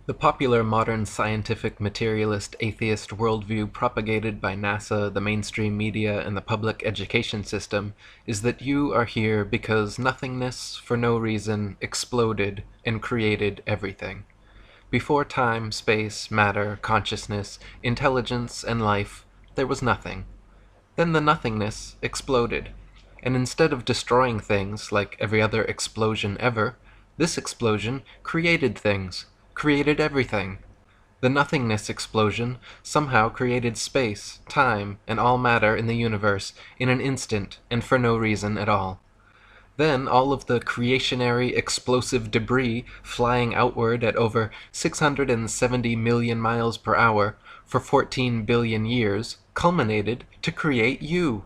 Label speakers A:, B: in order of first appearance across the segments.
A: The popular modern scientific materialist atheist worldview propagated by NASA, the mainstream media, and the public education system is that you are here because nothingness, for no reason, exploded and created everything. Before time, space, matter, consciousness, intelligence, and life, there was nothing. Then the nothingness exploded, and instead of destroying things like every other explosion ever, this explosion created things, created everything. The nothingness explosion somehow created space, time, and all matter in the universe in an instant and for no reason at all. Then all of the creationary explosive debris flying outward at over 670 million miles per hour for 14 billion years culminated to create you.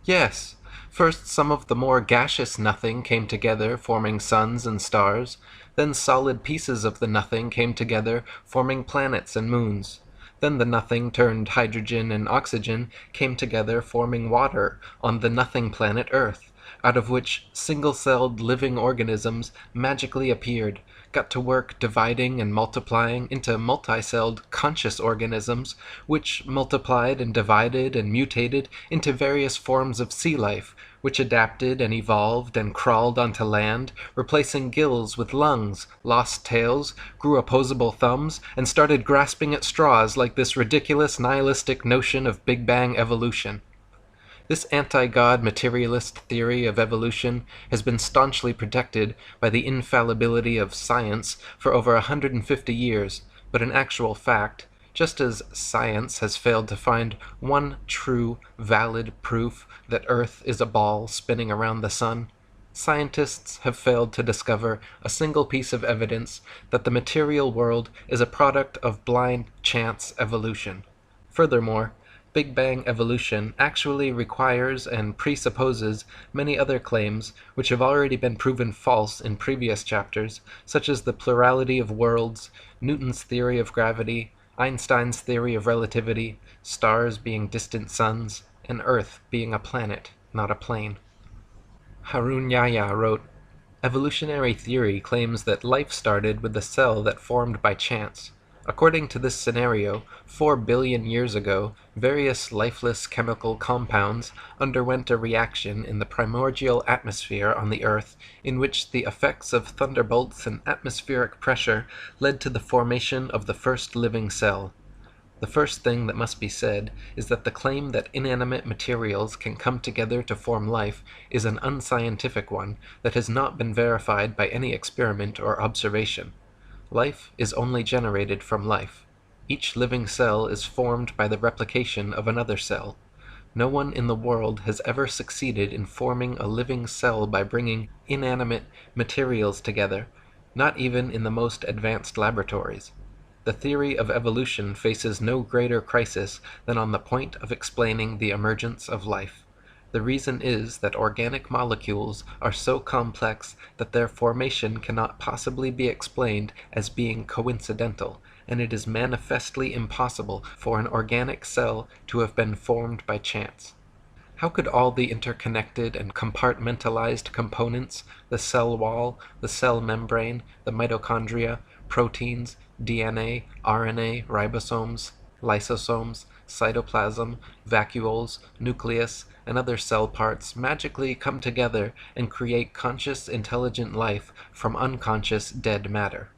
A: Yes, first some of the more gaseous nothing came together, forming suns and stars. Then solid pieces of the nothing came together, forming planets and moons. Then the nothing turned hydrogen and oxygen came together, forming water on the nothing planet Earth, out of which single-celled living organisms magically appeared, got to work dividing and multiplying into multi-celled conscious organisms, which multiplied and divided and mutated into various forms of sea life, which adapted and evolved and crawled onto land, replacing gills with lungs, lost tails, grew opposable thumbs, and started grasping at straws like this ridiculous nihilistic notion of Big Bang evolution. This anti-God materialist theory of evolution has been staunchly protected by the infallibility of science for over 150 years, but in actual fact, just as science has failed to find one true, valid proof that Earth is a ball spinning around the sun, scientists have failed to discover a single piece of evidence that the material world is a product of blind chance evolution. Furthermore, Big Bang evolution actually requires and presupposes many other claims which have already been proven false in previous chapters, such as the plurality of worlds, Newton's theory of gravity, Einstein's theory of relativity, stars being distant suns, and Earth being a planet, not a plane. Harun Yahya wrote, "Evolutionary theory claims that life started with the cell that formed by chance. According to this scenario, 4 billion years ago, various lifeless chemical compounds underwent a reaction in the primordial atmosphere on the Earth, in which the effects of thunderbolts and atmospheric pressure led to the formation of the first living cell. The first thing that must be said is that the claim that inanimate materials can come together to form life is an unscientific one that has not been verified by any experiment or observation. Life is only generated from life. Each living cell is formed by the replication of another cell. No one in the world has ever succeeded in forming a living cell by bringing inanimate materials together, not even in the most advanced laboratories. The theory of evolution faces no greater crisis than on the point of explaining the emergence of life. The reason is that organic molecules are so complex that their formation cannot possibly be explained as being coincidental, and it is manifestly impossible for an organic cell to have been formed by chance. How could all the interconnected and compartmentalized components, the cell wall, the cell membrane, the mitochondria, proteins, DNA, RNA, ribosomes, lysosomes, cytoplasm, vacuoles, nucleus, and other cell parts magically come together and create conscious, intelligent life from unconscious, dead matter?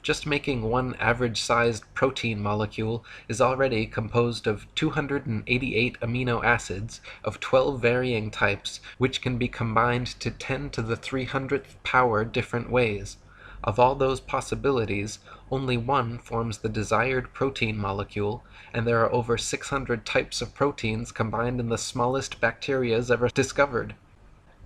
A: Just making one average-sized protein molecule is already composed of 288 amino acids of 12 varying types, which can be combined to 10 to the 300th power different ways. Of all those possibilities, only one forms the desired protein molecule, and there are over 600 types of proteins combined in the smallest bacterias ever discovered.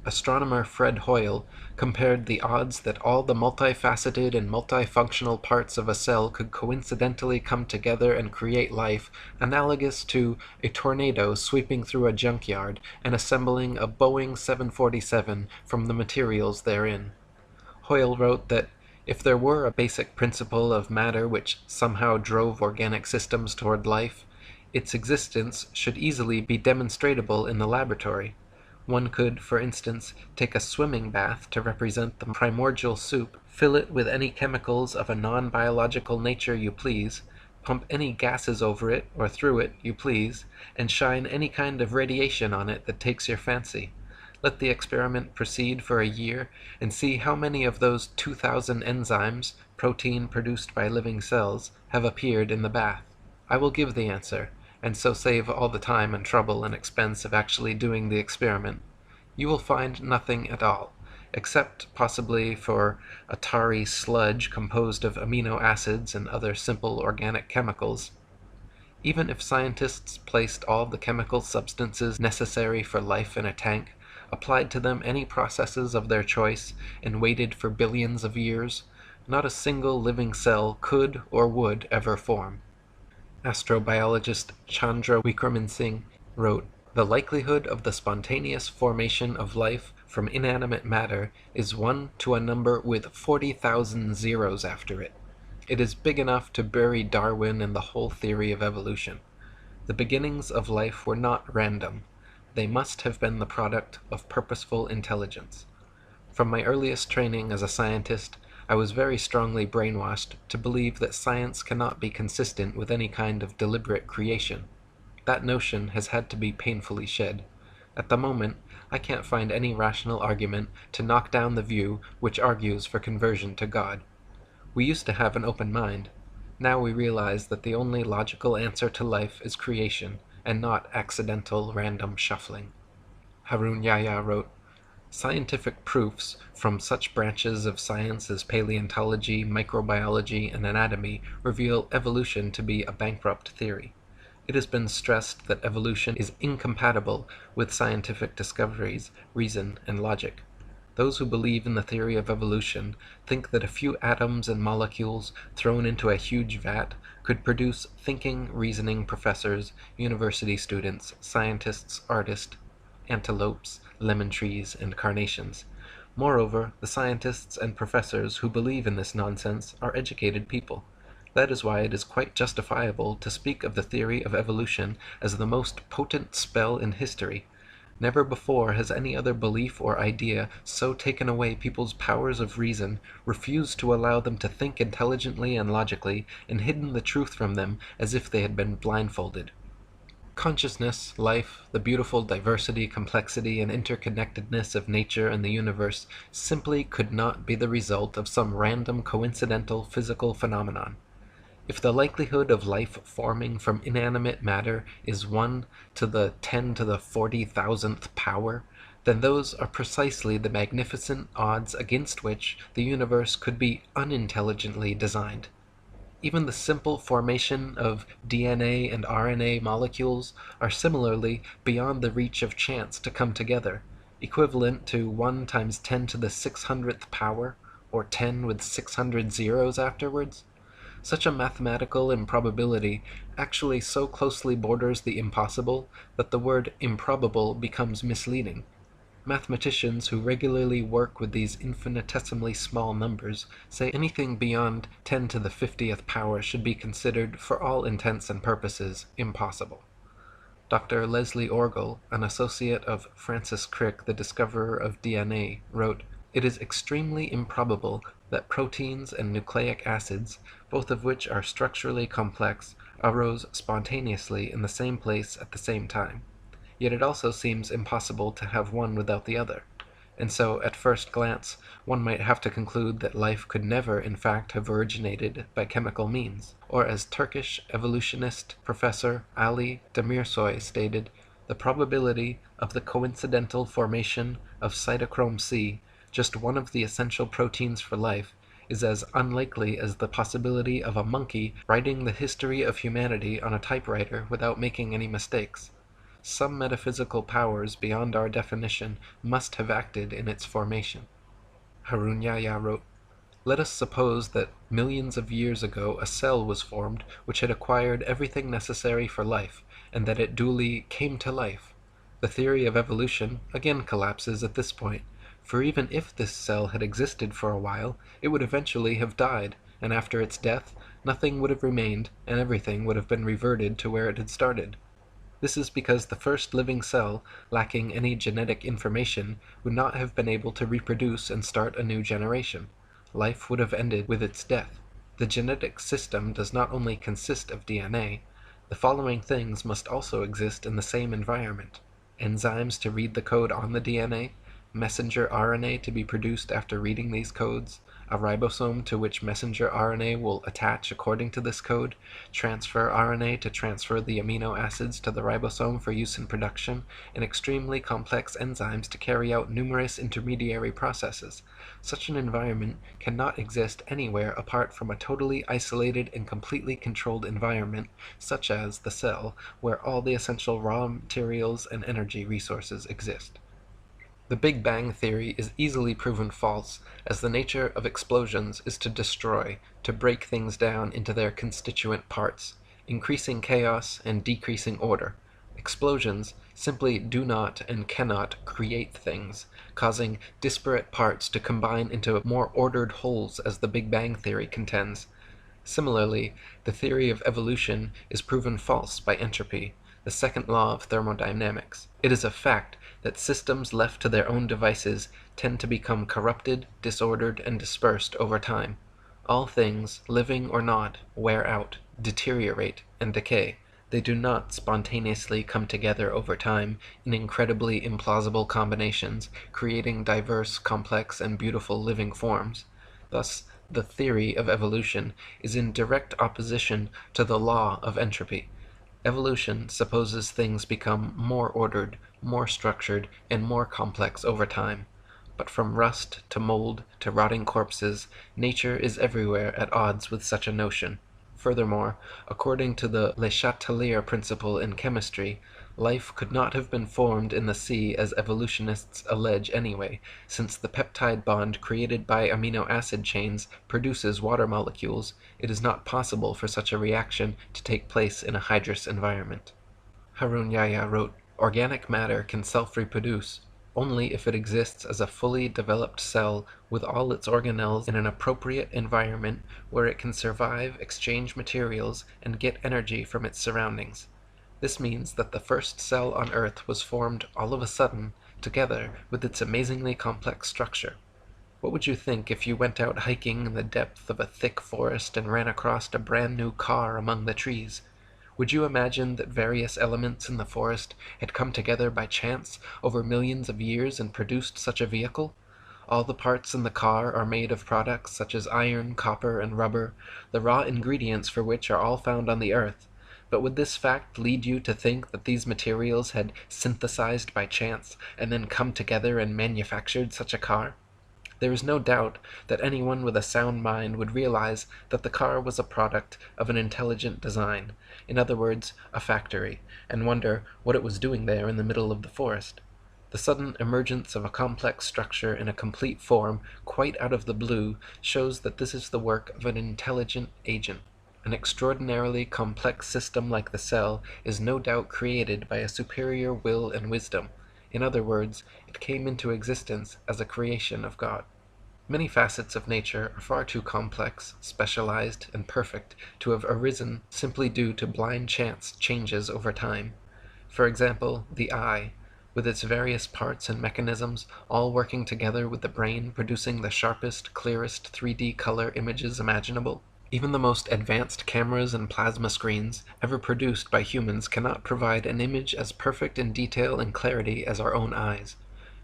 A: Astronomer Fred Hoyle compared the odds that all the multifaceted and multifunctional parts of a cell could coincidentally come together and create life analogous to a tornado sweeping through a junkyard and assembling a Boeing 747 from the materials therein. Hoyle wrote that if there were a basic principle of matter which somehow drove organic systems toward life, its existence should easily be demonstrable in the laboratory. One could, for instance, take a swimming bath to represent the primordial soup, Fill it with any chemicals of a non-biological nature you please, pump any gases over it or through it you please, and shine any kind of radiation on it that takes your fancy. Let the experiment proceed for a year, and see how many of those 2,000 enzymes, protein produced by living cells, have appeared in the bath. I will give the answer, and so save all the time and trouble and expense of actually doing the experiment. You will find nothing at all, except possibly for a tarry sludge composed of amino acids and other simple organic chemicals. Even if scientists placed all the chemical substances necessary for life in a tank, applied to them any processes of their choice, and waited for billions of years, not a single living cell could or would ever form. Astrobiologist Chandra Wickraman Singh wrote, "The likelihood of the spontaneous formation of life from inanimate matter is 1 to a number with 40,000 zeros after it. It is big enough to bury Darwin and the whole theory of evolution. The beginnings of life were not random. They must have been the product of purposeful intelligence. From my earliest training as a scientist, I was very strongly brainwashed to believe that science cannot be consistent with any kind of deliberate creation. That notion has had to be painfully shed. At the moment, I can't find any rational argument to knock down the view which argues for conversion to God. We used to have an open mind. Now we realize that the only logical answer to life is creation, and not accidental random shuffling." Harun Yahya wrote, "Scientific proofs from such branches of science as paleontology, microbiology, and anatomy reveal evolution to be a bankrupt theory. It has been stressed that evolution is incompatible with scientific discoveries, reason, and logic. Those who believe in the theory of evolution think that a few atoms and molecules thrown into a huge vat could produce thinking, reasoning professors, university students, scientists, artists, antelopes, lemon trees, and carnations. Moreover, the scientists and professors who believe in this nonsense are educated people. That is why it is quite justifiable to speak of the theory of evolution as the most potent spell in history. Never before has any other belief or idea so taken away people's powers of reason, refused to allow them to think intelligently and logically, and hidden the truth from them as if they had been blindfolded. Consciousness, life, the beautiful diversity, complexity, and interconnectedness of nature and the universe simply could not be the result of some random coincidental physical phenomenon. If the likelihood of life forming from inanimate matter is 1 to the 10 to the 40,000th power, then those are precisely the magnificent odds against which the universe could be unintelligently designed. Even the simple formation of DNA and RNA molecules are similarly beyond the reach of chance to come together, equivalent to 1 times 10 to the 600th power, or 10 with 600 zeros afterwards. Such a mathematical improbability actually so closely borders the impossible that the word improbable becomes misleading. Mathematicians who regularly work with these infinitesimally small numbers say anything beyond 10 to the 50th power should be considered, for all intents and purposes, impossible. Dr. Leslie Orgel, an associate of Francis Crick, the discoverer of DNA, wrote, "It is extremely improbable that proteins and nucleic acids, both of which are structurally complex, arose spontaneously in the same place at the same time. Yet it also seems impossible to have one without the other. And so, at first glance, one might have to conclude that life could never in fact have originated by chemical means. Or as Turkish evolutionist Professor Ali Demirsoy stated, the probability of the coincidental formation of cytochrome C, just one of the essential proteins for life, is as unlikely as the possibility of a monkey writing the history of humanity on a typewriter without making any mistakes. Some metaphysical powers beyond our definition must have acted in its formation." Harun Yahya wrote, "Let us suppose that millions of years ago a cell was formed which had acquired everything necessary for life, and that it duly came to life. The theory of evolution again collapses at this point, for even if this cell had existed for a while, it would eventually have died, and after its death, nothing would have remained, and everything would have been reverted to where it had started. This is because the first living cell, lacking any genetic information, would not have been able to reproduce and start a new generation. life would have ended with its death. The genetic system does not only consist of DNA, the following things must also exist in the same environment: enzymes to read the code on the DNA, messenger RNA to be produced after reading these codes, a ribosome to which messenger RNA will attach according to this code, transfer RNA to transfer the amino acids to the ribosome for use in production, and extremely complex enzymes to carry out numerous intermediary processes. Such an environment cannot exist anywhere apart from a totally isolated and completely controlled environment, such as the cell, where all the essential raw materials and energy resources exist. The Big Bang theory is easily proven false, as the nature of explosions is to destroy, to break things down into their constituent parts, increasing chaos and decreasing order. Explosions simply do not and cannot create things, causing disparate parts to combine into more ordered wholes, as the Big Bang theory contends. Similarly, the theory of evolution is proven false by entropy, the second law of thermodynamics. It is a fact that systems left to their own devices tend to become corrupted, disordered, and dispersed over time. All things, living or not, wear out, deteriorate, and decay. They do not spontaneously come together over time in incredibly implausible combinations, creating diverse, complex, and beautiful living forms. Thus, the theory of evolution is in direct opposition to the law of entropy. Evolution supposes things become more ordered, more structured, and more complex over time. But from rust to mold to rotting corpses, nature is everywhere at odds with such a notion. Furthermore, according to the Le Chatelier principle in chemistry, life could not have been formed in the sea as evolutionists allege anyway, since the peptide bond created by amino acid chains produces water molecules. It is not possible for such a reaction to take place in a hydrous environment. Harun Yahya wrote, "Organic matter can self-reproduce only if it exists as a fully developed cell with all its organelles in an appropriate environment where it can survive, exchange materials, and get energy from its surroundings. This means that the first cell on Earth was formed all of a sudden, together with its amazingly complex structure. What would you think if you went out hiking in the depth of a thick forest and ran across a brand new car among the trees? Would you imagine that various elements in the forest had come together by chance over millions of years and produced such a vehicle? All the parts in the car are made of products such as iron, copper, and rubber, the raw ingredients for which are all found on the earth. But would this fact lead you to think that these materials had synthesized by chance and then come together and manufactured such a car? There is no doubt that anyone with a sound mind would realize that the car was a product of an intelligent design, in other words, a factory, and wonder what it was doing there in the middle of the forest. The sudden emergence of a complex structure in a complete form, quite out of the blue, shows that this is the work of an intelligent agent. An extraordinarily complex system like the cell is no doubt created by a superior will and wisdom. In other words, it came into existence as a creation of God. Many facets of nature are far too complex, specialized, and perfect to have arisen simply due to blind chance changes over time. For example, the eye, with its various parts and mechanisms, all working together with the brain producing the sharpest, clearest 3D color images imaginable. Even the most advanced cameras and plasma screens ever produced by humans cannot provide an image as perfect in detail and clarity as our own eyes.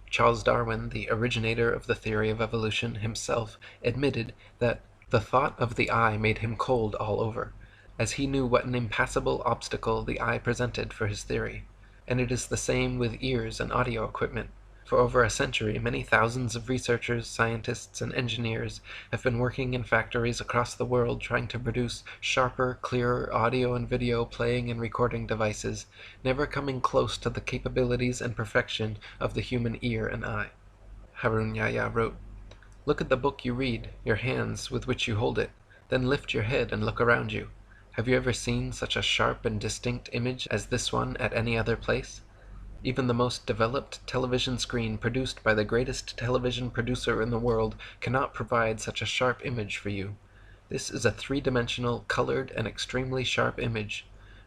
A: Charles Darwin, the originator of the theory of evolution, himself admitted that the thought of the eye made him cold all over, as he knew what an impassable obstacle the eye presented for his theory. And it is the same with ears and audio equipment. For over a century, many thousands of researchers, scientists, and engineers have been working in factories across the world trying to produce sharper, clearer audio and video playing and recording devices, never coming close to the capabilities and perfection of the human ear and eye. Harun Yahya wrote, "Look at the book you read, your hands with which you hold it, then lift your head and look around you. Have you ever seen such a sharp and distinct image as this one at any other place? Even the most developed television screen produced by the greatest television producer in the world cannot provide such a sharp image for you. This is a three-dimensional, colored, and extremely sharp image.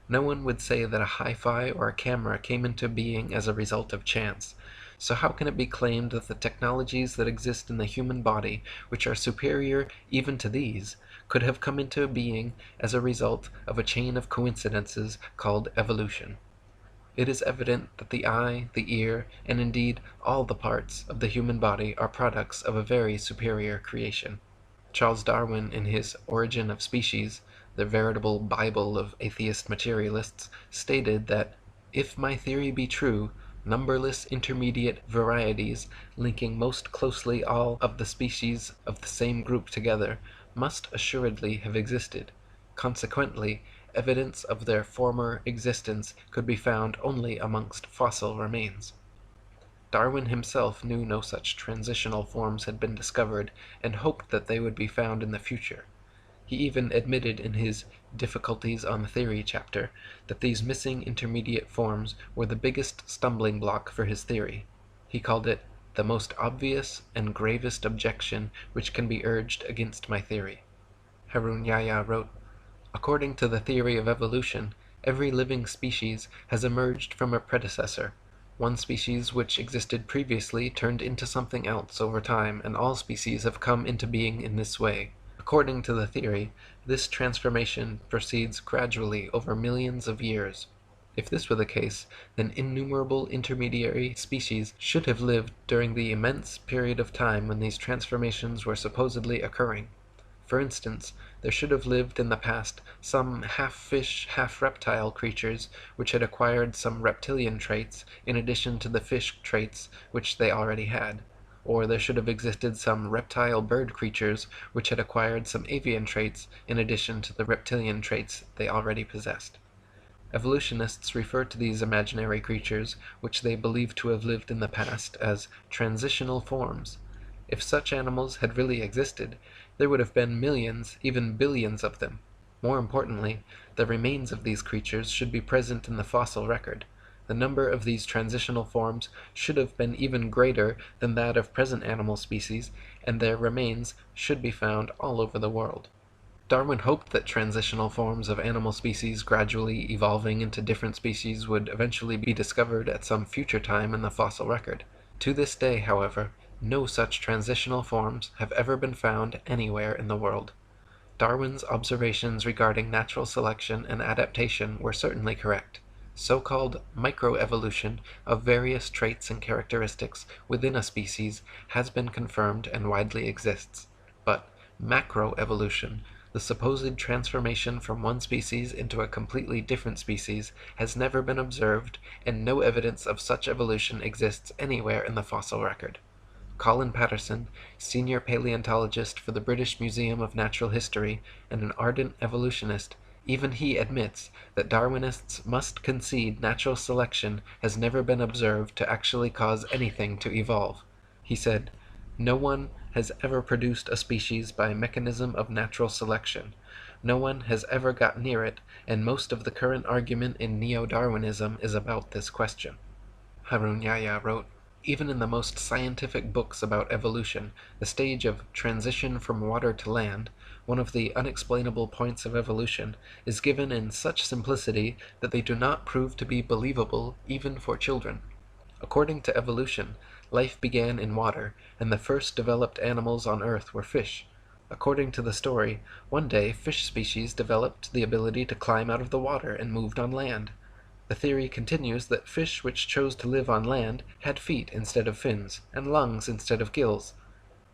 A: No one would say that a hi-fi or a camera came into being as a result of chance. So how can it be claimed that the technologies that exist in the human body, which are superior even to these, could have come into being as a result of a chain of coincidences called evolution? It is evident that the eye, the ear, and indeed all the parts of the human body are products of a very superior creation. Charles Darwin, in his Origin of Species, the veritable Bible of atheist materialists, stated that if my theory be true, numberless intermediate varieties, linking most closely all of the species of the same group together, must assuredly have existed. Consequently, evidence of their former existence could be found only amongst fossil remains. Darwin himself knew no such transitional forms had been discovered, and hoped that they would be found in the future. He even admitted in his Difficulties on Theory chapter that these missing intermediate forms were the biggest stumbling block for his theory. He called it the most obvious and gravest objection which can be urged against my theory. Harun Yahya wrote, "According to the theory of evolution, every living species has emerged from a predecessor. One species which existed previously turned into something else over time, and all species have come into being in this way. According to the theory, this transformation proceeds gradually over millions of years. If this were the case, then innumerable intermediary species should have lived during the immense period of time when these transformations were supposedly occurring. For instance, there should have lived in the past some half-fish, half-reptile creatures which had acquired some reptilian traits in addition to the fish traits which they already had. Or there should have existed some reptile bird creatures which had acquired some avian traits in addition to the reptilian traits they already possessed. Evolutionists refer to these imaginary creatures, which they believe to have lived in the past, as transitional forms. If such animals had really existed, there would have been millions, even billions of them. More importantly, the remains of these creatures should be present in the fossil record. The number of these transitional forms should have been even greater than that of present animal species, and their remains should be found all over the world." Darwin hoped that transitional forms of animal species gradually evolving into different species would eventually be discovered at some future time in the fossil record. To this day, however, no such transitional forms have ever been found anywhere in the world. Darwin's observations regarding natural selection and adaptation were certainly correct. So-called microevolution of various traits and characteristics within a species has been confirmed and widely exists. But macroevolution, the supposed transformation from one species into a completely different species, has never been observed, and no evidence of such evolution exists anywhere in the fossil record. Colin Patterson, senior paleontologist for the British Museum of Natural History and an ardent evolutionist, even he admits that Darwinists must concede natural selection has never been observed to actually cause anything to evolve. He said, "No one has ever produced a species by mechanism of natural selection. No one has ever got near it, and most of the current argument in neo-Darwinism is about this question." Harun Yahya wrote, "Even in the most scientific books about evolution, the stage of transition from water to land, one of the unexplainable points of evolution, is given in such simplicity that they do not prove to be believable even for children. According to evolution, life began in water, and the first developed animals on Earth were fish. According to the story, one day fish species developed the ability to climb out of the water and moved on land. The theory continues that fish which chose to live on land had feet instead of fins, and lungs instead of gills.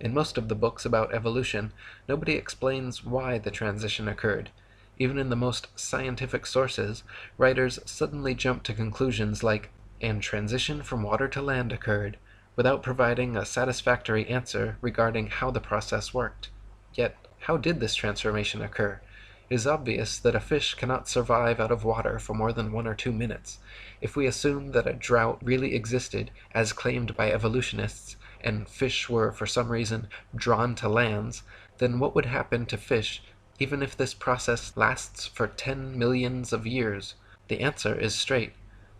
A: In most of the books about evolution, nobody explains why the transition occurred. Even in the most scientific sources, writers suddenly jump to conclusions like, 'and transition from water to land occurred,' without providing a satisfactory answer regarding how the process worked. Yet, how did this transformation occur? It is obvious that a fish cannot survive out of water for more than 1 or 2 minutes. If we assume that a drought really existed, as claimed by evolutionists, and fish were for some reason drawn to lands, then what would happen to fish even if this process lasts for 10 millions of years? The answer is straight.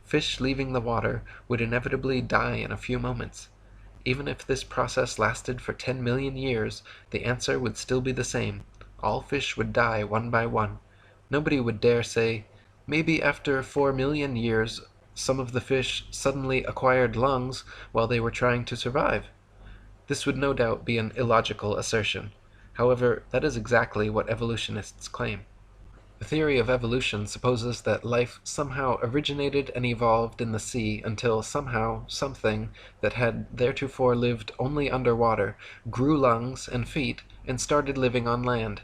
A: Fish leaving the water would inevitably die in a few moments. Even if this process lasted for 10 million years, the answer would still be the same. All fish would die one by one. Nobody would dare say, 'Maybe after 4 million years Some of the fish suddenly acquired lungs while they were trying to survive. This would no doubt be an illogical assertion. However, that is exactly what evolutionists claim. The theory of evolution supposes that life somehow originated and evolved in the sea until somehow something that had theretofore lived only underwater grew lungs and feet and started living on land.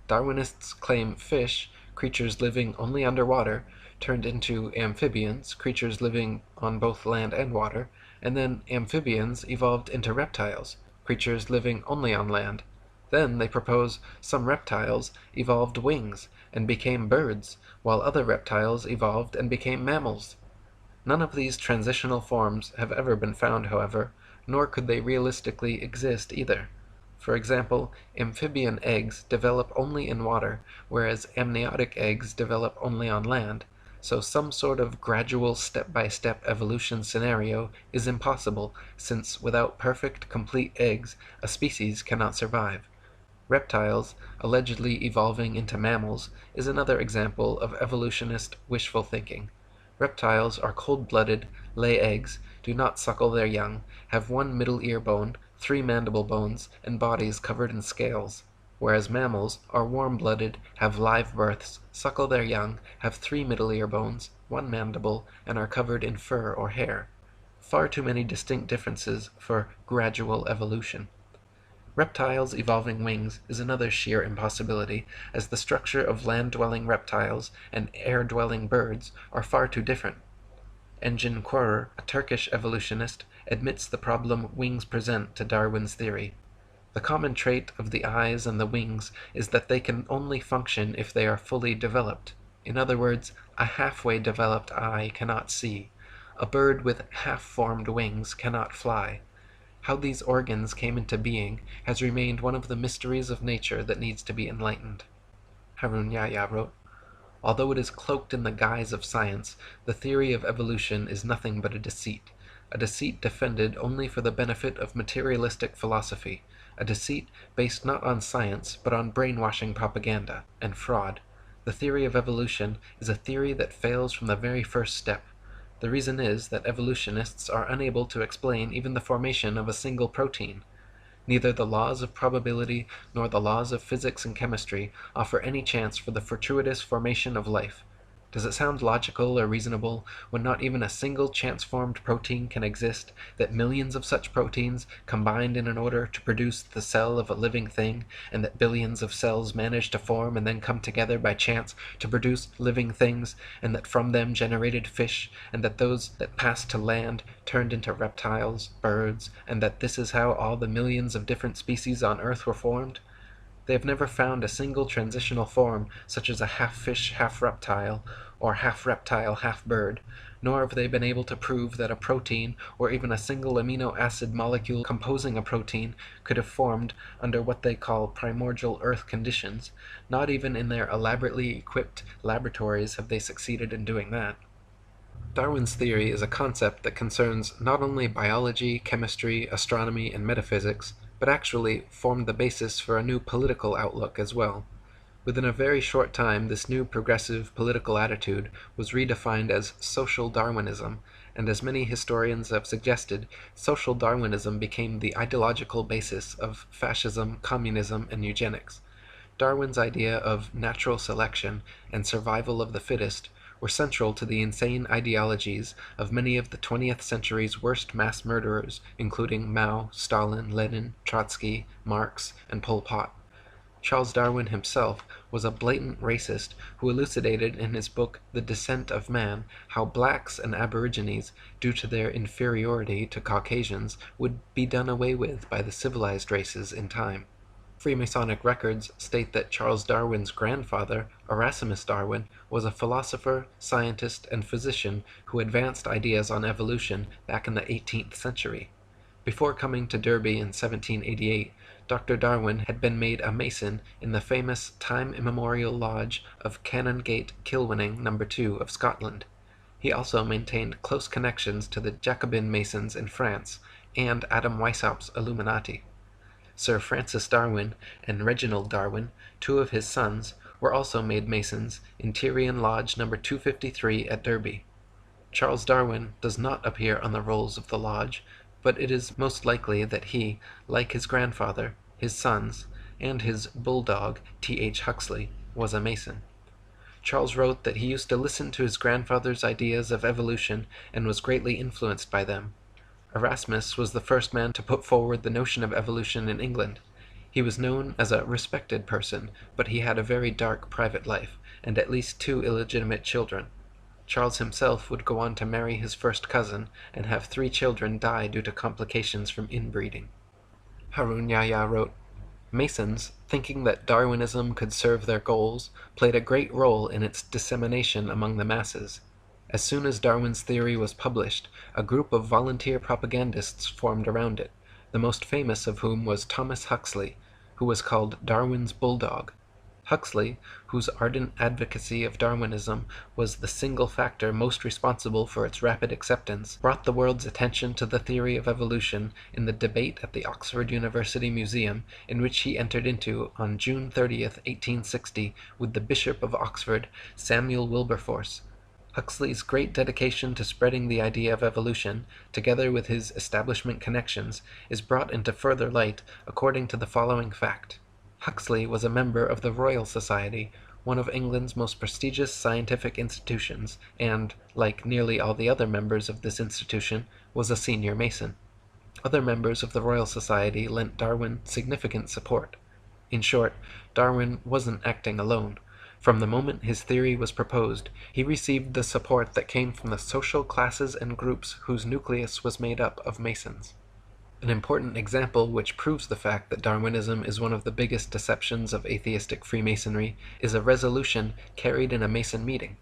A: Darwinists claim fish, creatures living only underwater, turned into amphibians, creatures living on both land and water, and then amphibians evolved into reptiles, creatures living only on land. Then they propose some reptiles evolved wings and became birds, while other reptiles evolved and became mammals. None of these transitional forms have ever been found, however, nor could they realistically exist either. For example, amphibian eggs develop only in water, whereas amniotic eggs develop only on land, so some sort of gradual step-by-step evolution scenario is impossible, since without perfect, complete eggs, a species cannot survive. Reptiles, allegedly evolving into mammals, is another example of evolutionist wishful thinking. Reptiles are cold-blooded, lay eggs, do not suckle their young, have one middle ear bone, 3 mandible bones, and bodies covered in scales, whereas mammals are warm-blooded, have live births, suckle their young, have 3 middle ear bones, 1 mandible, and are covered in fur or hair. Far too many distinct differences for gradual evolution. Reptiles evolving wings is another sheer impossibility, as the structure of land-dwelling reptiles and air-dwelling birds are far too different. Engin Qurer, a Turkish evolutionist, admits the problem wings present to Darwin's theory. The common trait of the eyes and the wings is that they can only function if they are fully developed. In other words, a halfway developed eye cannot see. A bird with half-formed wings cannot fly. How these organs came into being has remained one of the mysteries of nature that needs to be enlightened. Harun Yahya wrote, "Although it is cloaked in the guise of science, the theory of evolution is nothing but a deceit defended only for the benefit of materialistic philosophy, a deceit based not on science but on brainwashing propaganda and fraud. The theory of evolution is a theory that fails from the very first step. The reason is that evolutionists are unable to explain even the formation of a single protein. Neither the laws of probability nor the laws of physics and chemistry offer any chance for the fortuitous formation of life. Does it sound logical or reasonable, when not even a single chance-formed protein can exist, that millions of such proteins combined in order to produce the cell of a living thing, and that billions of cells manage to form and then come together by chance to produce living things, and that from them generated fish, and that those that passed to land turned into reptiles, birds, and that this is how all the millions of different species on Earth were formed? They have never found a single transitional form, such as a half-fish, half-reptile, or half-reptile, half-bird, nor have they been able to prove that a protein, or even a single amino acid molecule composing a protein, could have formed under what they call primordial Earth conditions. Not even in their elaborately equipped laboratories have they succeeded in doing that. Darwin's theory is a concept that concerns not only biology, chemistry, astronomy, and metaphysics, but actually formed the basis for a new political outlook as well. Within a very short time, this new progressive political attitude was redefined as social Darwinism, and as many historians have suggested, social Darwinism became the ideological basis of fascism, communism, and eugenics. Darwin's idea of natural selection and survival of the fittest were central to the insane ideologies of many of the 20th century's worst mass murderers, including Mao, Stalin, Lenin, Trotsky, Marx, and Pol Pot. Charles Darwin himself was a blatant racist who elucidated in his book The Descent of Man how blacks and aborigines, due to their inferiority to Caucasians, would be done away with by the civilized races in time. Freemasonic records state that Charles Darwin's grandfather, Erasmus Darwin, was a philosopher, scientist, and physician who advanced ideas on evolution back in the 18th century. Before coming to Derby in 1788, Dr. Darwin had been made a Mason in the famous time-immemorial lodge of Canongate Kilwinning No. 2 of Scotland. He also maintained close connections to the Jacobin Masons in France and Adam Weishaupt's Illuminati. Sir Francis Darwin and Reginald Darwin, 2 of his sons, were also made Masons in Tyrian Lodge No. 253 at Derby. Charles Darwin does not appear on the rolls of the lodge, but it is most likely that he, like his grandfather, his sons, and his bulldog, T.H. Huxley, was a Mason. Charles wrote that he used to listen to his grandfather's ideas of evolution and was greatly influenced by them. Erasmus was the first man to put forward the notion of evolution in England. He was known as a respected person, but he had a very dark private life, and at least 2 illegitimate children. Charles himself would go on to marry his first cousin and have 3 children die due to complications from inbreeding. Harun Yahya wrote, Masons, thinking that Darwinism could serve their goals, played a great role in its dissemination among the masses. As soon as Darwin's theory was published, a group of volunteer propagandists formed around it, the most famous of whom was Thomas Huxley, who was called Darwin's bulldog. Huxley, whose ardent advocacy of Darwinism was the single factor most responsible for its rapid acceptance, brought the world's attention to the theory of evolution in the debate at the Oxford University Museum, in which he entered into on June 30th, 1860, with the Bishop of Oxford, Samuel Wilberforce. Huxley's great dedication to spreading the idea of evolution, together with his establishment connections, is brought into further light according to the following fact. Huxley was a member of the Royal Society, one of England's most prestigious scientific institutions, and, like nearly all the other members of this institution, was a senior Mason. Other members of the Royal Society lent Darwin significant support. In short, Darwin wasn't acting alone. From the moment his theory was proposed, he received the support that came from the social classes and groups whose nucleus was made up of Masons. An important example which proves the fact that Darwinism is one of the biggest deceptions of atheistic Freemasonry is a resolution carried in a Mason meeting.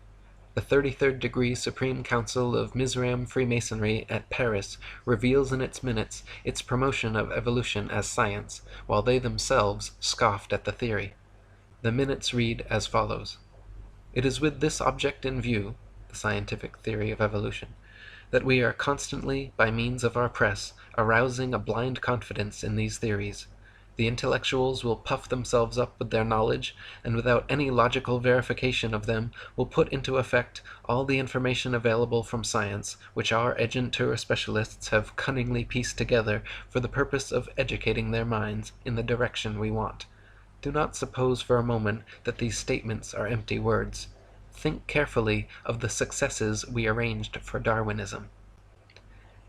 A: The 33rd Degree Supreme Council of Mizraim Freemasonry at Paris reveals in its minutes its promotion of evolution as science, while they themselves scoffed at the theory. The minutes read as follows. It is with this object in view, the scientific theory of evolution, that we are constantly, by means of our press, arousing a blind confidence in these theories. The intellectuals will puff themselves up with their knowledge, and without any logical verification of them, will put into effect all the information available from science, which our agentur specialists have cunningly pieced together for the purpose of educating their minds in the direction we want. Do not suppose for a moment that these statements are empty words. Think carefully of the successes we arranged for Darwinism.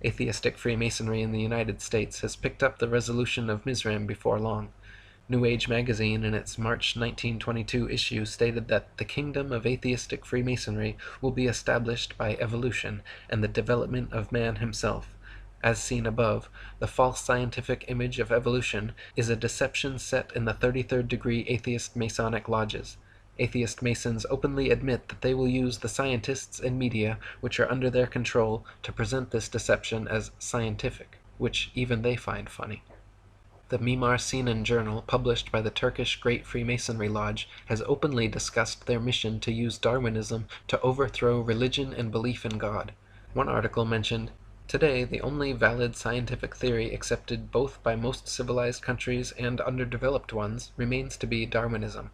A: Atheistic Freemasonry in the United States has picked up the resolution of Mizraim before long. New Age magazine in its March 1922 issue stated that the kingdom of atheistic Freemasonry will be established by evolution and the development of man himself. As seen above, the false scientific image of evolution is a deception set in the 33rd degree atheist Masonic lodges. Atheist Masons openly admit that they will use the scientists and media which are under their control to present this deception as scientific, which even they find funny. The Mimar Sinan journal, published by the Turkish Great Freemasonry Lodge, has openly discussed their mission to use Darwinism to overthrow religion and belief in God. One article mentioned, Today, the only valid scientific theory accepted both by most civilized countries and underdeveloped ones remains to be Darwinism.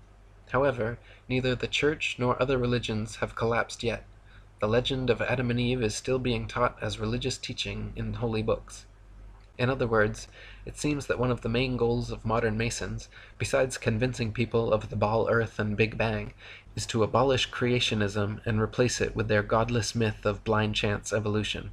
A: However, neither the Church nor other religions have collapsed yet. The legend of Adam and Eve is still being taught as religious teaching in holy books. In other words, it seems that one of the main goals of modern Masons, besides convincing people of the Ball Earth and Big Bang, is to abolish creationism and replace it with their godless myth of blind chance evolution.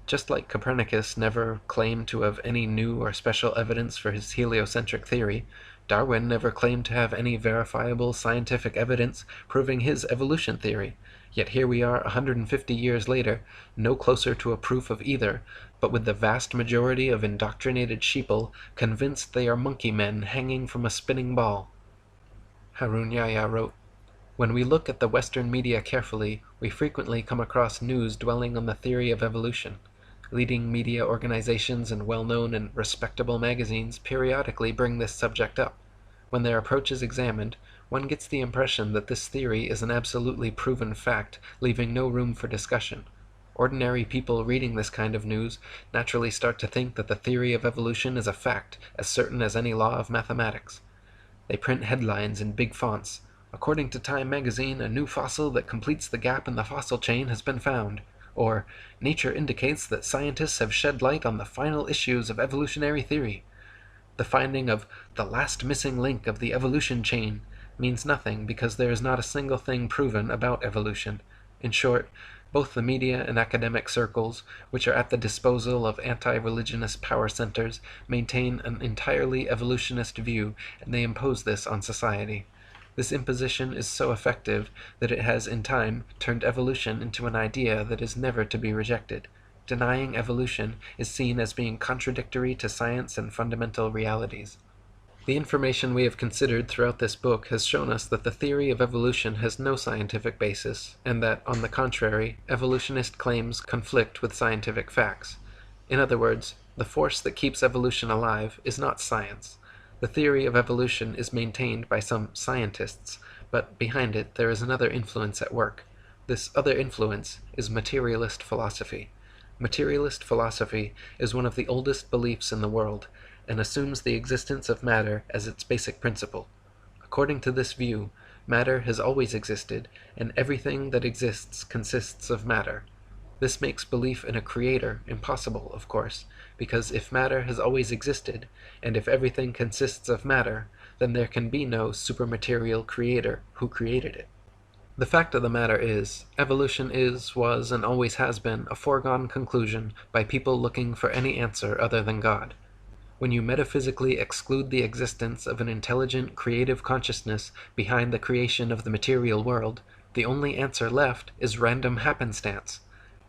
A: Just like Copernicus never claimed to have any new or special evidence for his heliocentric theory, Darwin never claimed to have any verifiable scientific evidence proving his evolution theory. Yet here we are 150 years later, no closer to a proof of either, but with the vast majority of indoctrinated sheeple convinced they are monkey men hanging from a spinning ball. Harun Yahya wrote, When we look at the Western media carefully, we frequently come across news dwelling on the theory of evolution. Leading media organizations and well-known and respectable magazines periodically bring this subject up. When their approach is examined, one gets the impression that this theory is an absolutely proven fact, leaving no room for discussion. Ordinary people reading this kind of news naturally start to think that the theory of evolution is a fact, as certain as any law of mathematics. They print headlines in big fonts. According to Time magazine, a new fossil that completes the gap in the fossil chain has been found. or nature indicates that scientists have shed light on the final issues of evolutionary theory. The finding of the last missing link of the evolution chain means nothing because there is not a single thing proven about evolution. In short, both the media and academic circles, which are at the disposal of anti-religionist power centers, maintain an entirely evolutionist view, and they impose this on society. This imposition is so effective that it has in time turned evolution into an idea that is never to be rejected. Denying evolution is seen as being contradictory to science and fundamental realities. The information we have considered throughout this book has shown us that the theory of evolution has no scientific basis, and that, on the contrary, evolutionist claims conflict with scientific facts. In other words, the force that keeps evolution alive is not science. The theory of evolution is maintained by some scientists, but behind it there is another influence at work. This other influence is materialist philosophy. Materialist philosophy is one of the oldest beliefs in the world, and assumes the existence of matter as its basic principle. According to this view, matter has always existed, and everything that exists consists of matter. This makes belief in a creator impossible, of course, because if matter has always existed, and if everything consists of matter, then there can be no supermaterial creator who created it. The fact of the matter is, evolution is, was, and always has been a foregone conclusion by people looking for any answer other than God. When you metaphysically exclude the existence of an intelligent, creative consciousness behind the creation of the material world, the only answer left is random happenstance.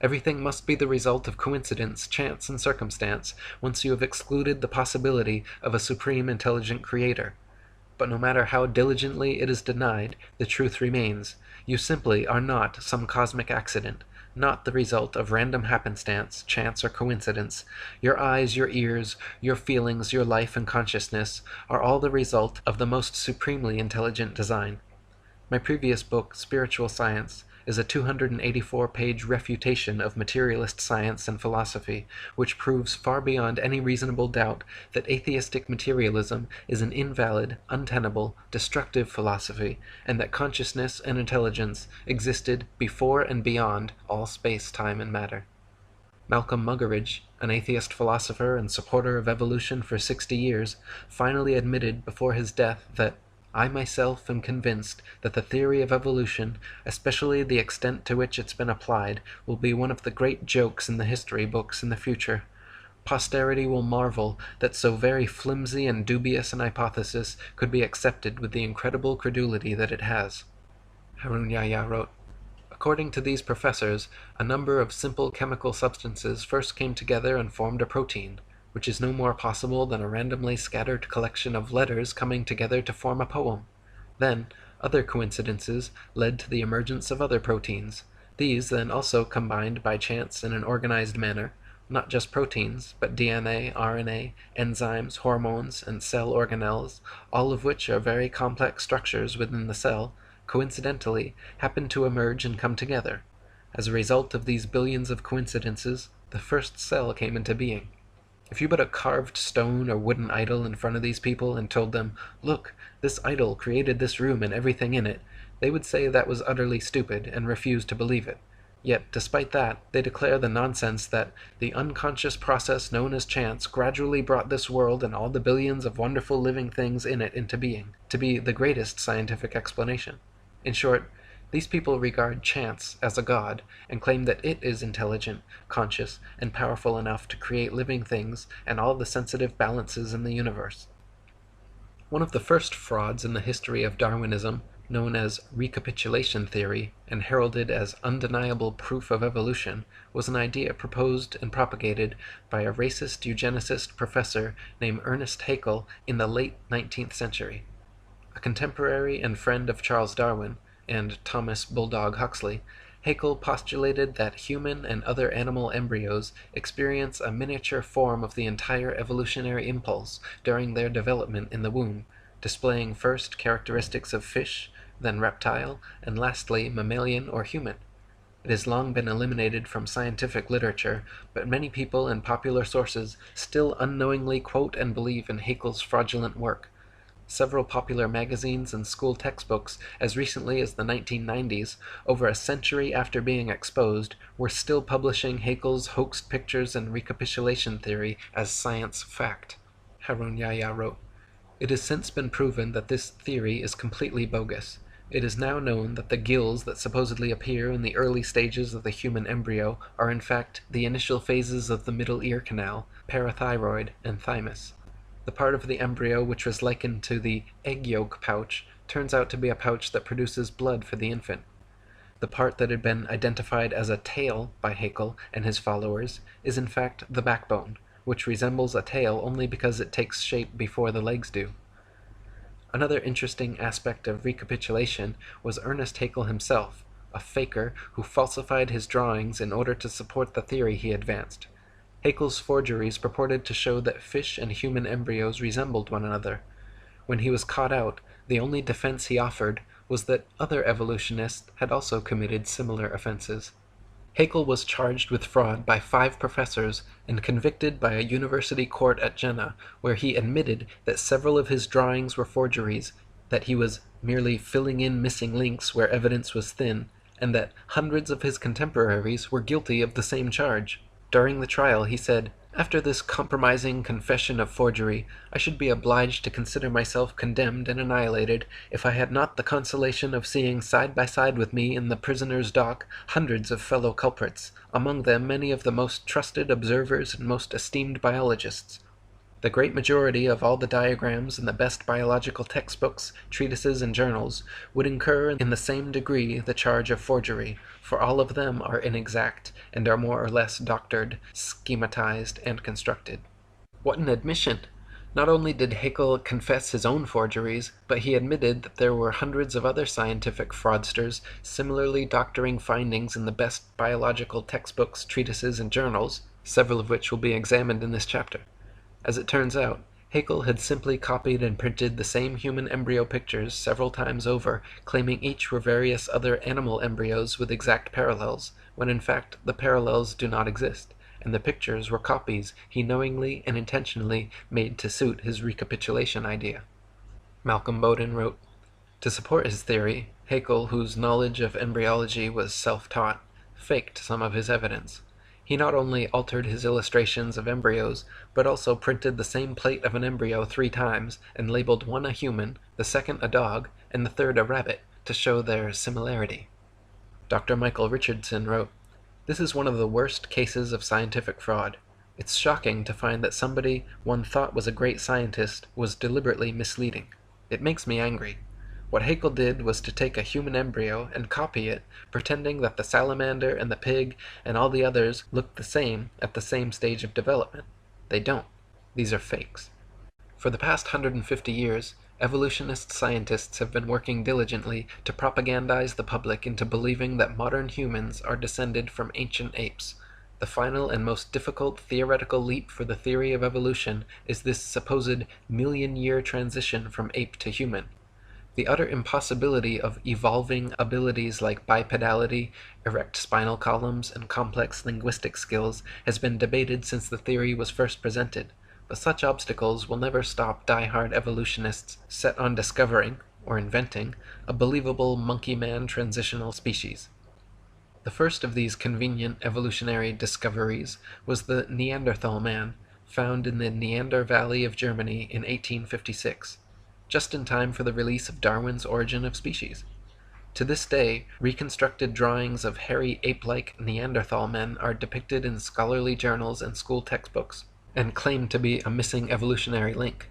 A: Everything must be the result of coincidence, chance, and circumstance once you have excluded the possibility of a supreme intelligent creator. But no matter how diligently it is denied, the truth remains. You simply are not some cosmic accident, not the result of random happenstance, chance, or coincidence. Your eyes, your ears, your feelings, your life and consciousness are all the result of the most supremely intelligent design. My previous book, Spiritual Science, is a 284-page refutation of materialist science and philosophy, which proves far beyond any reasonable doubt that atheistic materialism is an invalid, untenable, destructive philosophy, and that consciousness and intelligence existed before and beyond all space, time, and matter. Malcolm Muggeridge, an atheist philosopher and supporter of evolution for 60 years, finally admitted before his death that I myself am convinced that the theory of evolution, especially the extent to which it's been applied, will be one of the great jokes in the history books in the future. Posterity will marvel that so very flimsy and dubious an hypothesis could be accepted with the incredible credulity that it has. Harun Yahya wrote, according to these professors, a number of simple chemical substances first came together and formed a protein, which is no more possible than a randomly scattered collection of letters coming together to form a poem. Then, other coincidences led to the emergence of other proteins. These then also combined by chance in an organized manner, not just proteins, but DNA, RNA, enzymes, hormones, and cell organelles, all of which are very complex structures within the cell, coincidentally happen to emerge and come together. As a result of these billions of coincidences, the first cell came into being. If you put a carved stone or wooden idol in front of these people and told them, look, this idol created this room and everything in it, they would say that was utterly stupid and refuse to believe it. Yet, despite that, they declare the nonsense that the unconscious process known as chance gradually brought this world and all the billions of wonderful living things in it into being, to be the greatest scientific explanation. In short, these people regard chance as a god and claim that it is intelligent, conscious, and powerful enough to create living things and all the sensitive balances in the universe. One of the first frauds in the history of Darwinism, known as recapitulation theory and heralded as undeniable proof of evolution, was an idea proposed and propagated by a racist eugenicist professor named Ernest Haeckel in the late 19th century. A contemporary and friend of Charles Darwin, and Thomas Bulldog Huxley, Haeckel postulated that human and other animal embryos experience a miniature form of the entire evolutionary impulse during their development in the womb, displaying first characteristics of fish, then reptile, and lastly mammalian or human. It has long been eliminated from scientific literature, but many people and popular sources still unknowingly quote and believe in Haeckel's fraudulent work. Several popular magazines and school textbooks, as recently as the 1990s, over a century after being exposed, were still publishing Haeckel's hoaxed pictures and recapitulation theory as science fact. Harun Yahya wrote, "It has since been proven that this theory is completely bogus. It is now known that the gills that supposedly appear in the early stages of the human embryo are in fact the initial phases of the middle ear canal, parathyroid, and thymus. The part of the embryo which was likened to the egg yolk pouch turns out to be a pouch that produces blood for the infant. The part that had been identified as a tail by Haeckel and his followers is in fact the backbone, which resembles a tail only because it takes shape before the legs do." Another interesting aspect of recapitulation was Ernest Haeckel himself, a faker who falsified his drawings in order to support the theory he advanced. Haeckel's forgeries purported to show that fish and human embryos resembled one another. When he was caught out, the only defense he offered was that other evolutionists had also committed similar offenses. Haeckel was charged with fraud by 5 professors and convicted by a university court at Jena, where he admitted that several of his drawings were forgeries, that he was merely filling in missing links where evidence was thin, and that hundreds of his contemporaries were guilty of the same charge. During the trial, he said, "After this compromising confession of forgery, I should be obliged to consider myself condemned and annihilated if I had not the consolation of seeing side by side with me in the prisoner's dock hundreds of fellow culprits, among them many of the most trusted observers and most esteemed biologists. The great majority of all the diagrams in the best biological textbooks, treatises, and journals would incur in the same degree the charge of forgery, for all of them are inexact, and are more or less doctored, schematized, and constructed." What an admission! Not only did Haeckel confess his own forgeries, but he admitted that there were hundreds of other scientific fraudsters similarly doctoring findings in the best biological textbooks, treatises, and journals, several of which will be examined in this chapter. As it turns out, Haeckel had simply copied and printed the same human embryo pictures several times over, claiming each were various other animal embryos with exact parallels, when in fact the parallels do not exist, and the pictures were copies he knowingly and intentionally made to suit his recapitulation idea. Malcolm Bowden wrote, "To support his theory, Haeckel, whose knowledge of embryology was self-taught, faked some of his evidence. He not only altered his illustrations of embryos, but also printed the same plate of an embryo 3 times, and labeled one a human, the second a dog, and the third a rabbit, to show their similarity." Dr. Michael Richardson wrote, "This is one of the worst cases of scientific fraud. It's shocking to find that somebody one thought was a great scientist was deliberately misleading. It makes me angry. What Haeckel did was to take a human embryo and copy it, pretending that the salamander and the pig and all the others looked the same at the same stage of development. They don't. These are fakes." For the past 150 years, evolutionist scientists have been working diligently to propagandize the public into believing that modern humans are descended from ancient apes. The final and most difficult theoretical leap for the theory of evolution is this supposed million-year transition from ape to human. The utter impossibility of evolving abilities like bipedality, erect spinal columns, and complex linguistic skills has been debated since the theory was first presented, but such obstacles will never stop die-hard evolutionists set on discovering, or inventing, a believable monkey-man transitional species. The first of these convenient evolutionary discoveries was the Neanderthal man, found in the Neander Valley of Germany in 1856. Just in time for the release of Darwin's Origin of Species. To this day, reconstructed drawings of hairy ape-like Neanderthal men are depicted in scholarly journals and school textbooks, and claim to be a missing evolutionary link.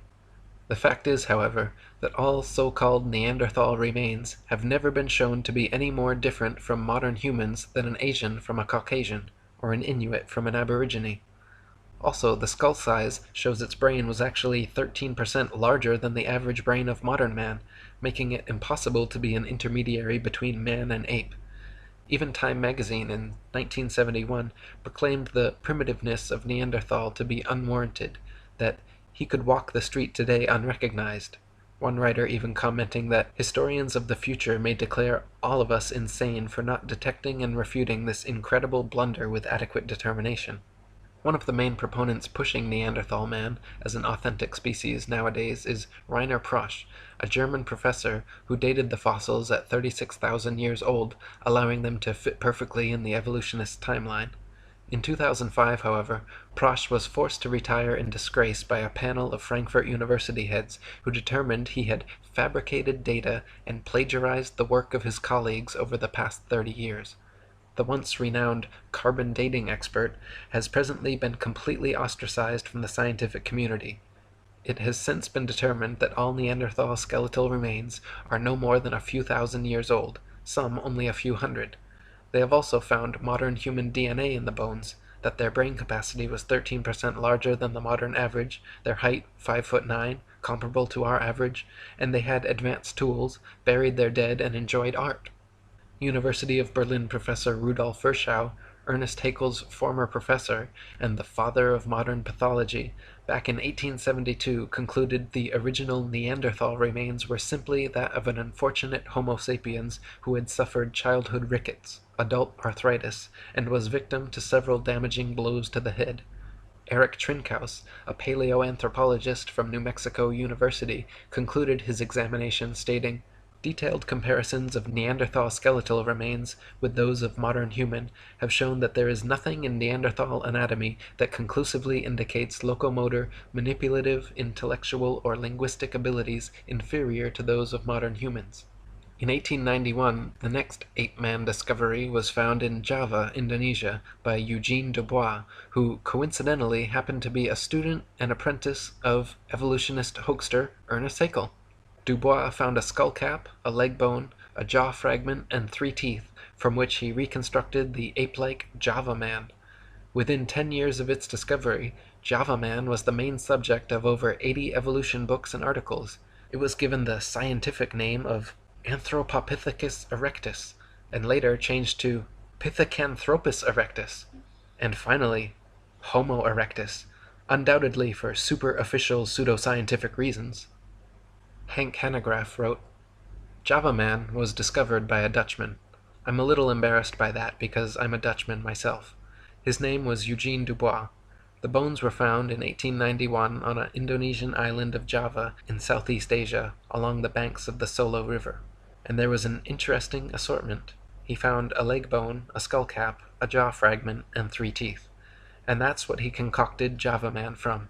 A: The fact is, however, that all so-called Neanderthal remains have never been shown to be any more different from modern humans than an Asian from a Caucasian, or an Inuit from an Aborigine. Also, the skull size shows its brain was actually 13% larger than the average brain of modern man, making it impossible to be an intermediary between man and ape. Even Time magazine in 1971 proclaimed the primitiveness of Neanderthal to be unwarranted, that he could walk the street today unrecognized. One writer even commenting that historians of the future may declare all of us insane for not detecting and refuting this incredible blunder with adequate determination. One of the main proponents pushing Neanderthal man as an authentic species nowadays is Rainer Prosch, a German professor who dated the fossils at 36,000 years old, allowing them to fit perfectly in the evolutionist timeline. In 2005, however, Prosch was forced to retire in disgrace by a panel of Frankfurt University heads who determined he had fabricated data and plagiarized the work of his colleagues over the past 30 years. The once renowned carbon dating expert has presently been completely ostracized from the scientific community. It has since been determined that all Neanderthal skeletal remains are no more than a few thousand years old, some only a few hundred. They have also found modern human DNA in the bones, that their brain capacity was 13% larger than the modern average, their height 5'9", comparable to our average, and they had advanced tools, buried their dead, and enjoyed art. University of Berlin professor Rudolf Virchow, Ernest Haeckel's former professor and the father of modern pathology, back in 1872 concluded the original Neanderthal remains were simply that of an unfortunate Homo sapiens who had suffered childhood rickets, adult arthritis, and was victim to several damaging blows to the head. Eric Trinkaus, a paleoanthropologist from New Mexico University, concluded his examination stating, "Detailed comparisons of Neanderthal skeletal remains with those of modern human have shown that there is nothing in Neanderthal anatomy that conclusively indicates locomotor, manipulative, intellectual, or linguistic abilities inferior to those of modern humans." In 1891, the next ape-man discovery was found in Java, Indonesia, by Eugene Dubois, who coincidentally happened to be a student and apprentice of evolutionist hoaxer Ernest Haeckel. Dubois found a skull cap, a leg bone, a jaw fragment, and 3 teeth, from which he reconstructed the ape-like Java man. Within 10 years of its discovery, Java man was the main subject of over 80 evolution books and articles. It was given the scientific name of Anthropopithecus erectus, and later changed to Pithecanthropus erectus, and finally Homo erectus, undoubtedly for superficial pseudo-scientific reasons. Hank Hanegraaff wrote, "Java man was discovered by a Dutchman. I'm a little embarrassed by that because I'm a Dutchman myself. His name was Eugene Dubois. The bones were found in 1891 on an Indonesian island of Java in Southeast Asia along the banks of the Solo River. And there was an interesting assortment. He found a leg bone, a skull cap, a jaw fragment, and 3 teeth. And that's what he concocted Java man from.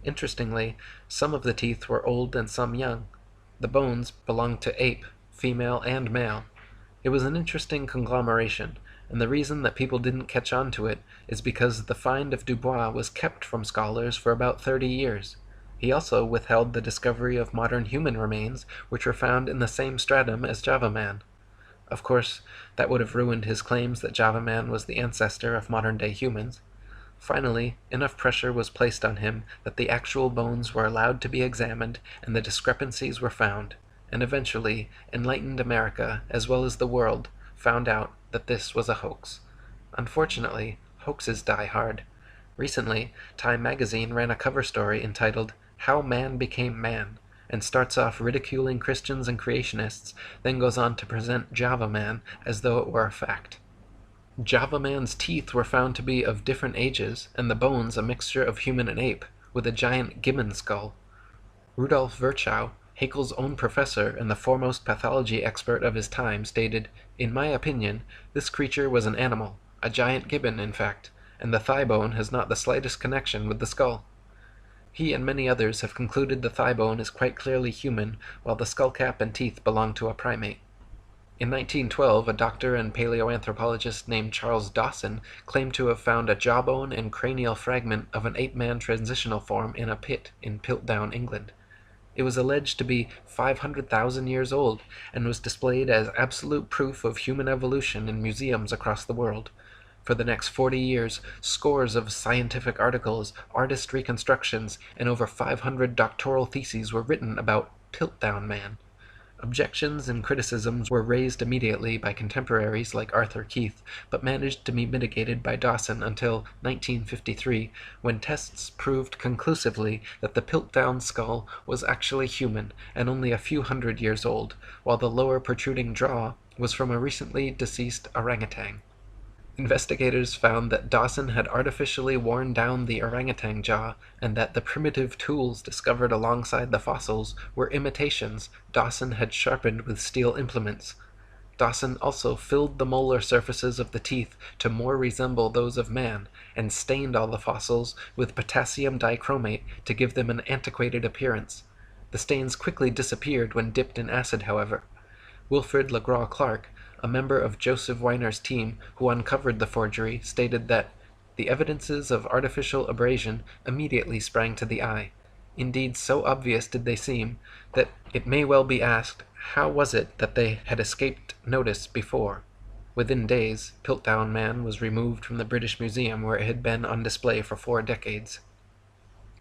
A: Interestingly, some of the teeth were old and some young. The bones belonged to ape, female and male. It was an interesting conglomeration, and the reason that people didn't catch on to it is because the find of Dubois was kept from scholars for about 30 years. He also withheld the discovery of modern human remains, which were found in the same stratum as Java man. Of course, that would have ruined his claims that Java man was the ancestor of modern-day humans. Finally, enough pressure was placed on him that the actual bones were allowed to be examined and the discrepancies were found, and eventually enlightened America, as well as the world, found out that this was a hoax. Unfortunately, hoaxes die hard. Recently, Time magazine ran a cover story entitled "How Man Became Man," and starts off ridiculing Christians and creationists, then goes on to present Java man as though it were a fact. Java man's teeth were found to be of different ages, and the bones a mixture of human and ape, with a giant gibbon skull. Rudolf Virchow, Haeckel's own professor and the foremost pathology expert of his time, stated, "In my opinion, this creature was an animal, a giant gibbon in fact, and the thigh bone has not the slightest connection with the skull." He and many others have concluded the thigh bone is quite clearly human, while the skull cap and teeth belong to a primate. In 1912, a doctor and paleoanthropologist named Charles Dawson claimed to have found a jawbone and cranial fragment of an ape-man transitional form in a pit in Piltdown, England. It was alleged to be 500,000 years old and was displayed as absolute proof of human evolution in museums across the world. For the next 40 years, scores of scientific articles, artist reconstructions, and over 500 doctoral theses were written about Piltdown Man. Objections and criticisms were raised immediately by contemporaries like Arthur Keith, but managed to be mitigated by Dawson until 1953, when tests proved conclusively that the Piltdown skull was actually human and only a few hundred years old, while the lower protruding jaw was from a recently deceased orangutan. Investigators found that Dawson had artificially worn down the orangutan jaw, and that the primitive tools discovered alongside the fossils were imitations Dawson had sharpened with steel implements. Dawson also filled the molar surfaces of the teeth to more resemble those of man, and stained all the fossils with potassium dichromate to give them an antiquated appearance. The stains quickly disappeared when dipped in acid, however. Wilfrid LeGras-Clark, a member of Joseph Weiner's team who uncovered the forgery, stated that the evidences of artificial abrasion immediately sprang to the eye. Indeed, so obvious did they seem, that it may well be asked, how was it that they had escaped notice before? Within days, Piltdown Man was removed from the British Museum, where it had been on display for 4 decades.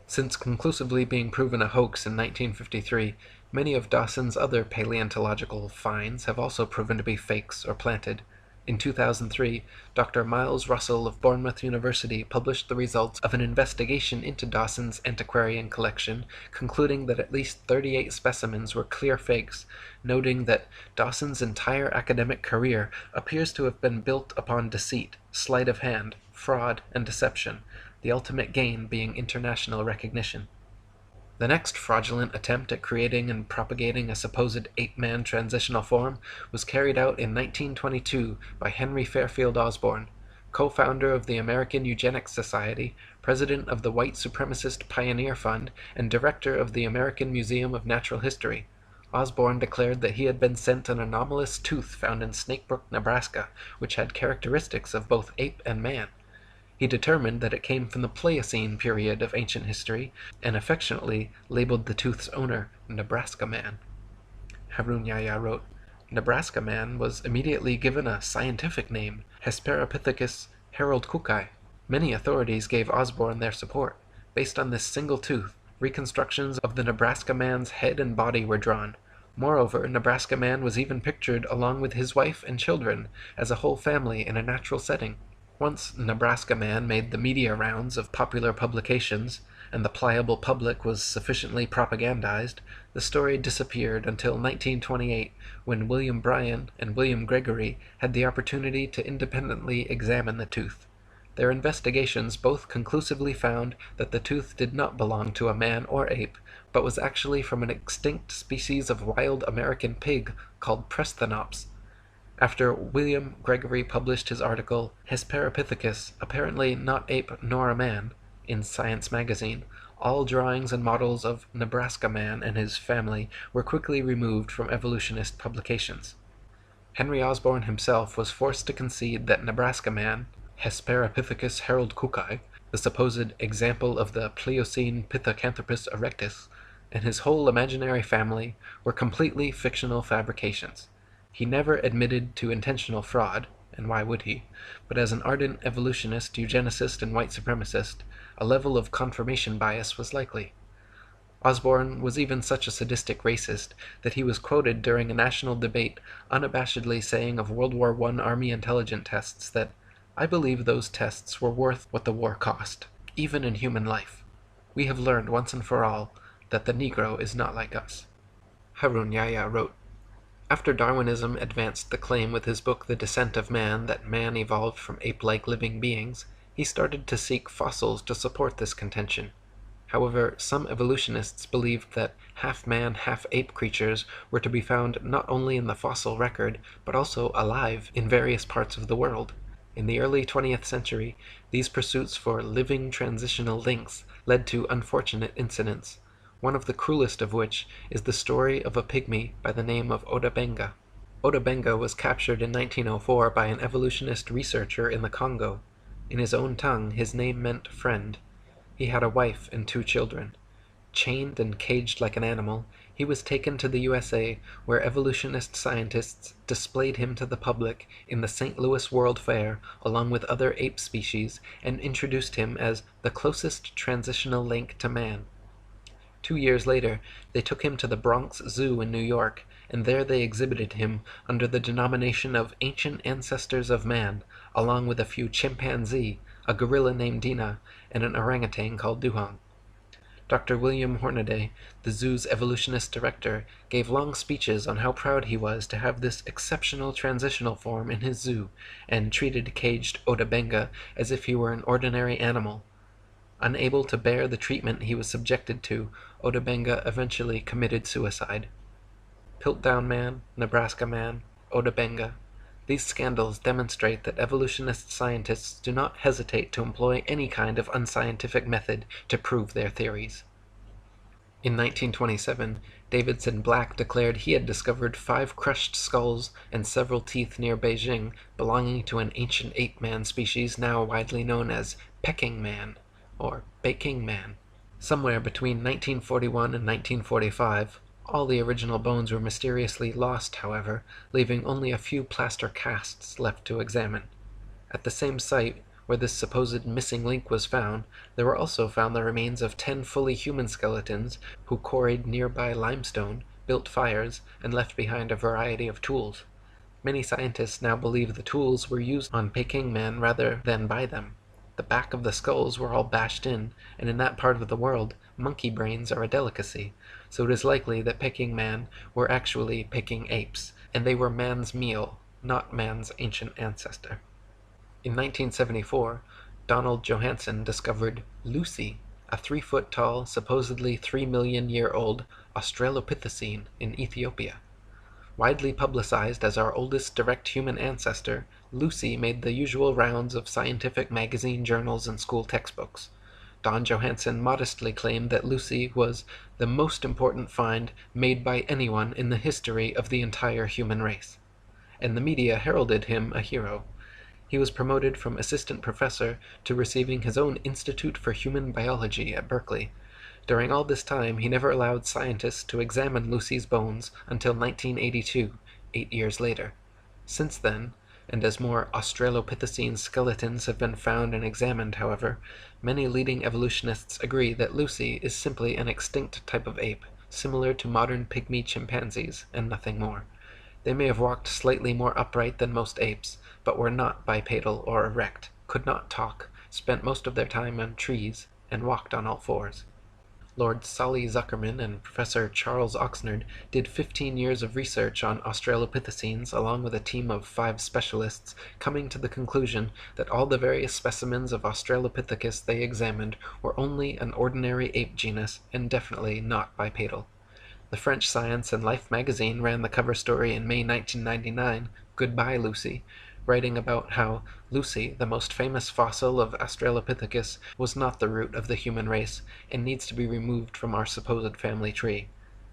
A: Since conclusively being proven a hoax in 1953, many of Dawson's other paleontological finds have also proven to be fakes or planted. In 2003, Dr. Miles Russell of Bournemouth University published the results of an investigation into Dawson's antiquarian collection, concluding that at least 38 specimens were clear fakes, noting that Dawson's entire academic career appears to have been built upon deceit, sleight of hand, fraud, and deception, the ultimate gain being international recognition. The next fraudulent attempt at creating and propagating a supposed ape-man transitional form was carried out in 1922 by Henry Fairfield Osborn, co-founder of the American Eugenics Society, president of the White Supremacist Pioneer Fund, and director of the American Museum of Natural History. Osborn declared that he had been sent an anomalous tooth found in Snakebrook, Nebraska, which had characteristics of both ape and man. He determined that it came from the Pliocene period of ancient history, and affectionately labeled the tooth's owner Nebraska Man. Harun Yahya wrote, Nebraska Man was immediately given a scientific name, Hesperopithecus haroldkukei. Many authorities gave Osborn their support. Based on this single tooth, reconstructions of the Nebraska Man's head and body were drawn. Moreover, Nebraska Man was even pictured along with his wife and children as a whole family in a natural setting. Once Nebraska Man made the media rounds of popular publications, and the pliable public was sufficiently propagandized, the story disappeared until 1928, when William Bryan and William Gregory had the opportunity to independently examine the tooth. Their investigations both conclusively found that the tooth did not belong to a man or ape, but was actually from an extinct species of wild American pig called Presthenops. After William Gregory published his article, Hesperopithecus, apparently not ape nor a man, in Science magazine, all drawings and models of Nebraska Man and his family were quickly removed from evolutionist publications. Henry Osborn himself was forced to concede that Nebraska Man, Hesperopithecus haroldkukei, the supposed example of the Pliocene Pithecanthropus erectus, and his whole imaginary family were completely fictional fabrications. He never admitted to intentional fraud, and why would he? But as an ardent evolutionist, eugenicist, and white supremacist, a level of confirmation bias was likely. Osborn was even such a sadistic racist that he was quoted during a national debate unabashedly saying of World War I Army intelligence tests that, "I believe those tests were worth what the war cost, even in human life. We have learned once and for all that the Negro is not like us." Harun Yahya wrote, after Darwinism advanced the claim with his book The Descent of Man that man evolved from ape-like living beings, he started to seek fossils to support this contention. However, some evolutionists believed that half-man, half-ape creatures were to be found not only in the fossil record, but also alive in various parts of the world. In the early 20th century, these pursuits for living transitional links led to unfortunate incidents, one of the cruelest of which is the story of a pygmy by the name of Oda Benga. Oda Benga was captured in 1904 by an evolutionist researcher in the Congo. In his own tongue, his name meant friend. He had a wife and 2 children. Chained and caged like an animal, he was taken to the USA, where evolutionist scientists displayed him to the public in the St. Louis World Fair along with other ape species and introduced him as the closest transitional link to man. 2 years later, they took him to the Bronx Zoo in New York, and there they exhibited him under the denomination of Ancient Ancestors of Man, along with a few chimpanzee, a gorilla named Dina, and an orangutan called Duhong. Dr. William Hornaday, the zoo's evolutionist director, gave long speeches on how proud he was to have this exceptional transitional form in his zoo, and treated caged Otabenga as if he were an ordinary animal. Unable to bear the treatment he was subjected to, Otabenga eventually committed suicide. Piltdown Man, Nebraska Man, Otabenga. These scandals demonstrate that evolutionist scientists do not hesitate to employ any kind of unscientific method to prove their theories. In 1927, Davidson Black declared he had discovered 5 crushed skulls and several teeth near Beijing belonging to an ancient ape-man species now widely known as pecking man, or baking man. Somewhere between 1941 and 1945, all the original bones were mysteriously lost, however, leaving only a few plaster casts left to examine. At the same site where this supposed missing link was found, there were also found the remains of 10 fully human skeletons who quarried nearby limestone, built fires, and left behind a variety of tools. Many scientists now believe the tools were used on Peking man rather than by them. The back of the skulls were all bashed in, and in that part of the world, monkey brains are a delicacy, so it is likely that Peking man were actually Peking apes, and they were man's meal, not man's ancient ancestor. In 1974, Donald Johanson discovered Lucy, a 3-foot-tall, supposedly 3 million-year-old Australopithecine in Ethiopia. Widely publicized as our oldest direct human ancestor, Lucy made the usual rounds of scientific magazine journals and school textbooks. Don Johanson modestly claimed that Lucy was the most important find made by anyone in the history of the entire human race, and the media heralded him a hero. He was promoted from assistant professor to receiving his own Institute for Human Biology at Berkeley. During all this time, he never allowed scientists to examine Lucy's bones until 1982, 8 years later. Since then, and as more Australopithecine skeletons have been found and examined, however, many leading evolutionists agree that Lucy is simply an extinct type of ape, similar to modern pygmy chimpanzees, and nothing more. They may have walked slightly more upright than most apes, but were not bipedal or erect, could not talk, spent most of their time on trees, and walked on all fours. Lord Solly Zuckerman and Professor Charles Oxnard did 15 years of research on Australopithecines along with a team of 5 specialists, coming to the conclusion that all the various specimens of Australopithecus they examined were only an ordinary ape genus and definitely not bipedal. The French Science and Life magazine ran the cover story in May 1999, Goodbye Lucy, writing about how Lucy, the most famous fossil of Australopithecus, was not the root of the human race and needs to be removed from our supposed family tree.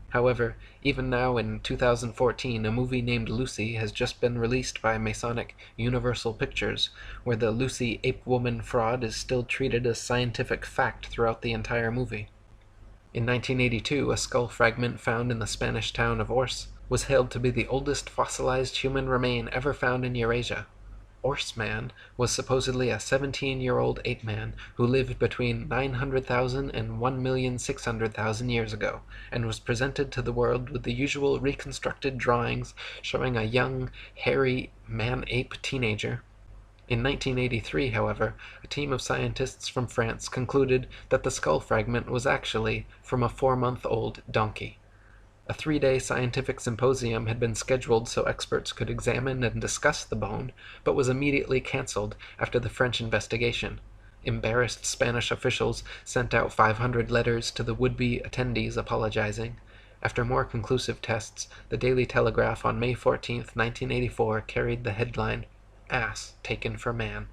A: However, even now in 2014, a movie named Lucy has just been released by Masonic Universal Pictures, where the Lucy ape-woman fraud is still treated as scientific fact throughout the entire movie. In 1982, a skull fragment found in the Spanish town of Ors was hailed to be the oldest fossilized human remain ever found in Eurasia. Ors Man was supposedly a 17-year-old ape-man who lived between 900,000 and 1,600,000 years ago, and was presented to the world with the usual reconstructed drawings showing a young, hairy man-ape teenager. In 1983, however, a team of scientists from France concluded that the skull fragment was actually from a 4-month-old donkey. A 3-day scientific symposium had been scheduled so experts could examine and discuss the bone, but was immediately cancelled after the French investigation. Embarrassed Spanish officials sent out 500 letters to the would-be attendees apologizing. After more conclusive tests, the Daily Telegraph on May 14, 1984 carried the headline, "Ass taken for man."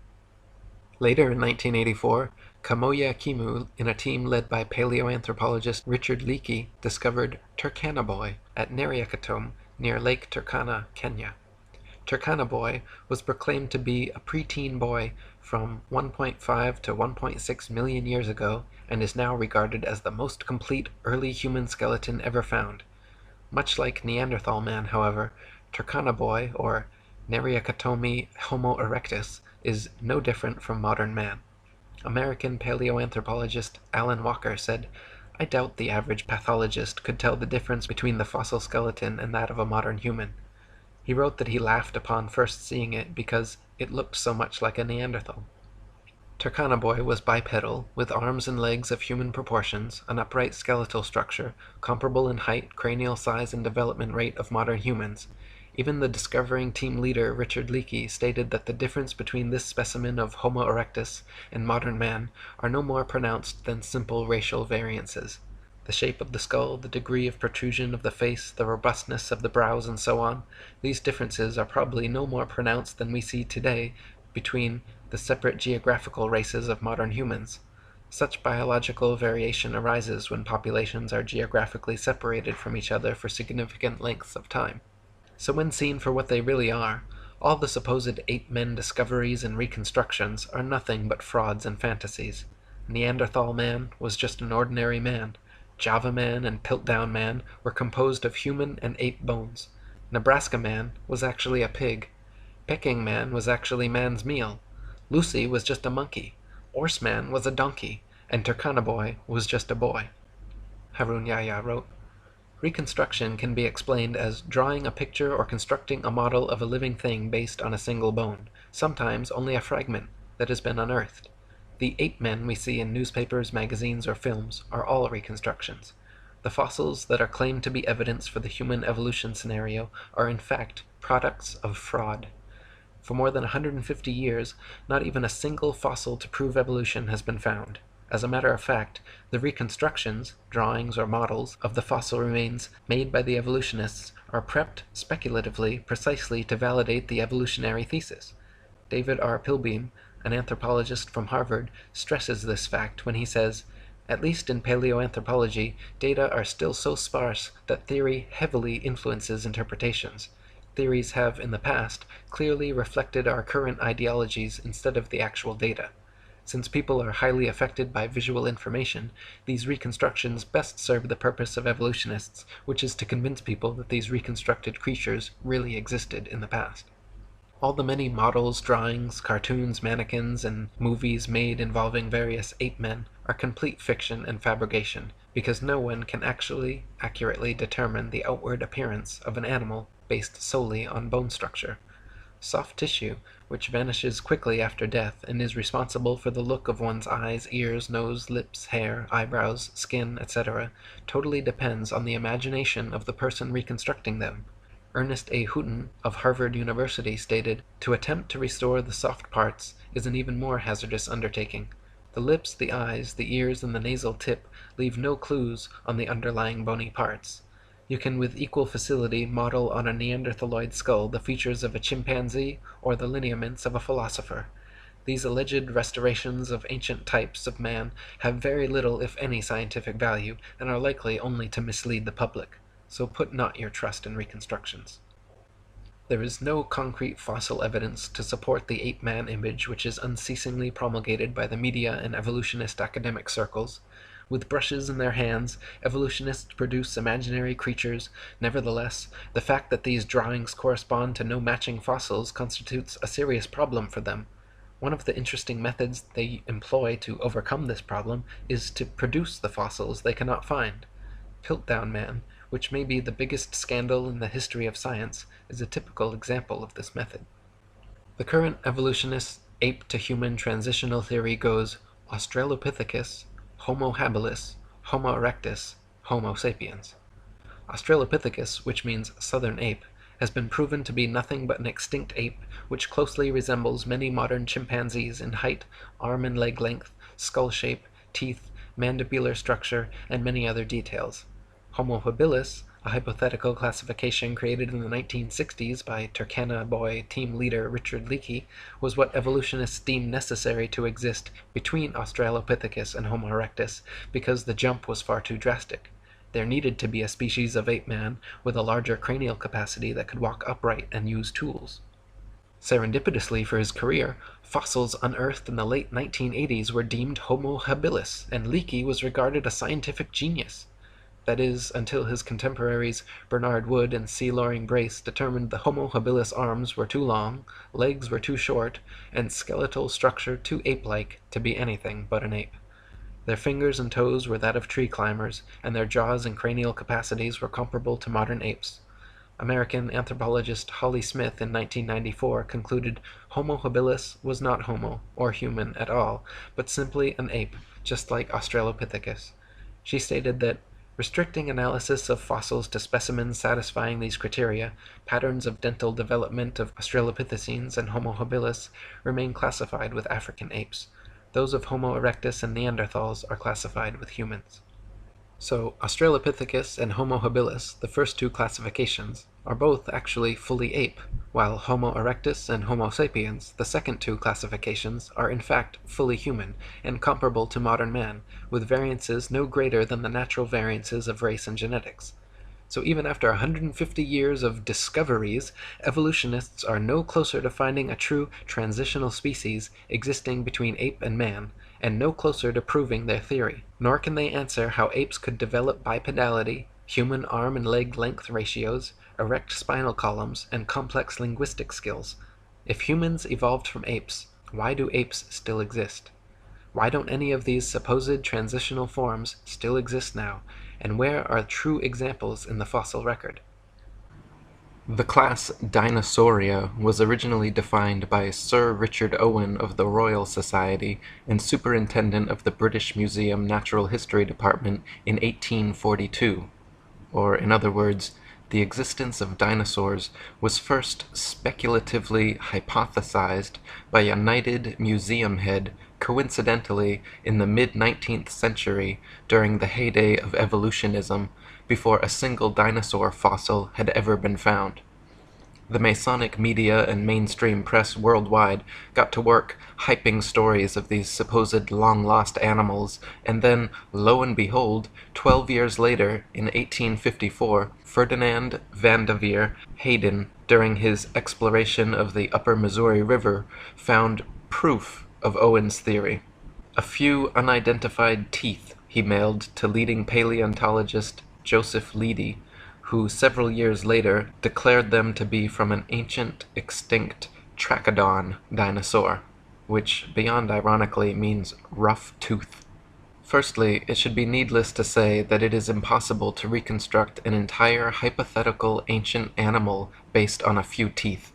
A: Later in 1984, Kamoya Kimu, in a team led by paleoanthropologist Richard Leakey, discovered Turkana Boy at Neriakatom near Lake Turkana, Kenya. Turkana Boy was proclaimed to be a preteen boy from 1.5 to 1.6 million years ago and is now regarded as the most complete early human skeleton ever found. Much like Neanderthal man, however, Turkana Boy, or Neriakatomi Homo erectus, is no different from modern man. American paleoanthropologist Alan Walker said, "I doubt the average pathologist could tell the difference between the fossil skeleton and that of a modern human." He wrote that he laughed upon first seeing it because it looked so much like a Neanderthal. Turkana Boy was bipedal, with arms and legs of human proportions, an upright skeletal structure, comparable in height, cranial size, and development rate of modern humans. Even the discovering team leader Richard Leakey stated that the difference between this specimen of Homo erectus and modern man are no more pronounced than simple racial variances. The shape of the skull, the degree of protrusion of the face, the robustness of the brows, and so on, these differences are probably no more pronounced than we see today between the separate geographical races of modern humans. Such biological variation arises when populations are geographically separated from each other for significant lengths of time. So when seen for what they really are, all the supposed ape-men discoveries and reconstructions are nothing but frauds and fantasies. Neanderthal man was just an ordinary man. Java man and Piltdown man were composed of human and ape bones. Nebraska man was actually a pig. Peking man was actually man's meal. Lucy was just a monkey. Orse man was a donkey. And Turkana Boy was just a boy. Harun Yahya wrote, Reconstruction can be explained as drawing a picture or constructing a model of a living thing based on a single bone, sometimes only a fragment that has been unearthed. The ape-men we see in newspapers, magazines, or films are all reconstructions. The fossils that are claimed to be evidence for the human evolution scenario are in fact products of fraud. For more than 150 years, not even a single fossil to prove evolution has been found. As a matter of fact, the reconstructions, drawings or models, of the fossil remains made by the evolutionists are prepped speculatively precisely to validate the evolutionary thesis. David R. Pilbeam, an anthropologist from Harvard, stresses this fact when he says, at least in paleoanthropology, data are still so sparse that theory heavily influences interpretations. Theories have, in the past, clearly reflected our current ideologies instead of the actual data. Since people are highly affected by visual information, these reconstructions best serve the purpose of evolutionists, which is to convince people that these reconstructed creatures really existed in the past. All the many models, drawings, cartoons, mannequins, and movies made involving various ape-men are complete fiction and fabrication, because no one can actually accurately determine the outward appearance of an animal based solely on bone structure. Soft tissue, which vanishes quickly after death and is responsible for the look of one's eyes, ears, nose, lips, hair, eyebrows, skin, etc., totally depends on the imagination of the person reconstructing them. Ernest A. Houghton of Harvard University stated, to attempt to restore the soft parts is an even more hazardous undertaking. The lips, the eyes, the ears, and the nasal tip leave no clues on the underlying bony parts. You can with equal facility model on a Neanderthaloid skull the features of a chimpanzee or the lineaments of a philosopher. These alleged restorations of ancient types of man have very little if any scientific value and are likely only to mislead the public. So put not your trust in reconstructions. There is no concrete fossil evidence to support the ape-man image which is unceasingly promulgated by the media and evolutionist academic circles. With brushes in their hands, evolutionists produce imaginary creatures. Nevertheless, the fact that these drawings correspond to no matching fossils constitutes a serious problem for them. One of the interesting methods they employ to overcome this problem is to produce the fossils they cannot find. Piltdown Man, which may be the biggest scandal in the history of science, is a typical example of this method. The current evolutionist ape-to-human transitional theory goes Australopithecus, Homo habilis, Homo erectus, Homo sapiens. Australopithecus, which means southern ape, has been proven to be nothing but an extinct ape which closely resembles many modern chimpanzees in height, arm and leg length, skull shape, teeth, mandibular structure, and many other details. Homo habilis, a hypothetical classification created in the 1960s by Turkana Boy team leader Richard Leakey, was what evolutionists deemed necessary to exist between Australopithecus and Homo erectus because the jump was far too drastic. There needed to be a species of ape-man with a larger cranial capacity that could walk upright and use tools. Serendipitously for his career, fossils unearthed in the late 1980s were deemed Homo habilis, and Leakey was regarded a scientific genius. That is, until his contemporaries Bernard Wood and C. Loring Brace determined the Homo habilis arms were too long, legs were too short, and skeletal structure too ape-like to be anything but an ape. Their fingers and toes were that of tree climbers, and their jaws and cranial capacities were comparable to modern apes. American anthropologist Holly Smith in 1994 concluded Homo habilis was not homo, or human at all, but simply an ape, just like Australopithecus. She stated that restricting analysis of fossils to specimens satisfying these criteria, patterns of dental development of Australopithecines and Homo habilis remain classified with African apes. Those of Homo erectus and Neanderthals are classified with humans. So Australopithecus and Homo habilis, the first two classifications, are both actually fully ape, while Homo erectus and Homo sapiens, the second two classifications, are in fact fully human and comparable to modern man, with variances no greater than the natural variances of race and genetics. So even after 150 years of discoveries, evolutionists are no closer to finding a true transitional species existing between ape and man, and no closer to proving their theory. Nor can they answer how apes could develop bipedality, human arm and leg length ratios, erect spinal columns, and complex linguistic skills. If humans evolved from apes, why do apes still exist? Why don't any of these supposed transitional forms still exist now, and where are true examples in the fossil record? The class Dinosauria was originally defined by Sir Richard Owen of the Royal Society and Superintendent of the British Museum Natural History Department in 1842. Or, in other words, the existence of dinosaurs was first speculatively hypothesized by a knighted museum head coincidentally in the mid-19th century during the heyday of evolutionism, before a single dinosaur fossil had ever been found. The Masonic media and mainstream press worldwide got to work hyping stories of these supposed long-lost animals, and then, lo and behold, 12 years later, in 1854, Ferdinand Vanderveer Hayden, during his exploration of the upper Missouri River, found proof of Owen's theory. A few unidentified teeth he mailed to leading paleontologist Joseph Leidy, who several years later declared them to be from an ancient, extinct Trachodon dinosaur, which, beyond ironically, means rough tooth. Firstly, it should be needless to say that it is impossible to reconstruct an entire hypothetical ancient animal based on a few teeth.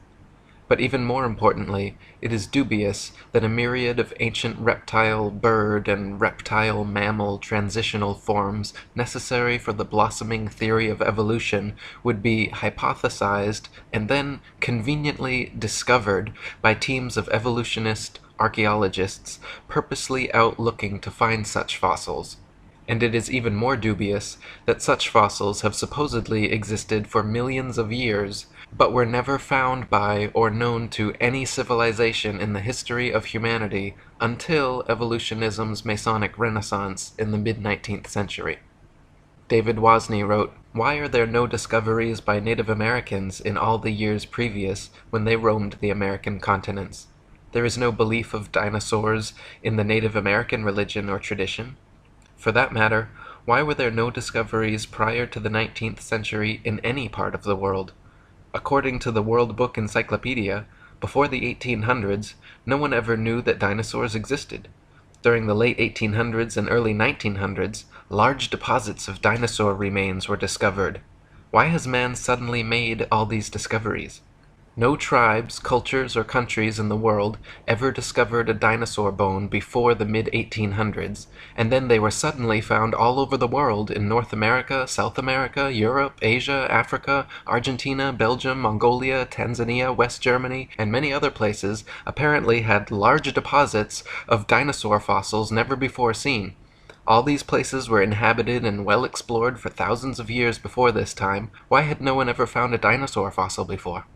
A: But even more importantly, it is dubious that a myriad of ancient reptile, bird, and reptile mammal transitional forms necessary for the blossoming theory of evolution would be hypothesized and then conveniently discovered by teams of evolutionist archaeologists purposely out looking to find such fossils. And it is even more dubious that such fossils have supposedly existed for millions of years, but were never found by or known to any civilization in the history of humanity until evolutionism's Masonic Renaissance in the mid-19th century. David Wozni wrote, "Why are there no discoveries by Native Americans in all the years previous when they roamed the American continents? There is no belief of dinosaurs in the Native American religion or tradition. For that matter, why were there no discoveries prior to the 19th century in any part of the world? According to the World Book Encyclopedia, before the 1800s, no one ever knew that dinosaurs existed. During the late 1800s and early 1900s, large deposits of dinosaur remains were discovered. Why has man suddenly made all these discoveries? No tribes, cultures, or countries in the world ever discovered a dinosaur bone before the mid-1800s, and then they were suddenly found all over the world in North America, South America, Europe, Asia, Africa, Argentina, Belgium, Mongolia, Tanzania, West Germany, and many other places apparently had large deposits of dinosaur fossils never before seen. All these places were inhabited and well explored for thousands of years before this time. Why had no one ever found a dinosaur fossil before?"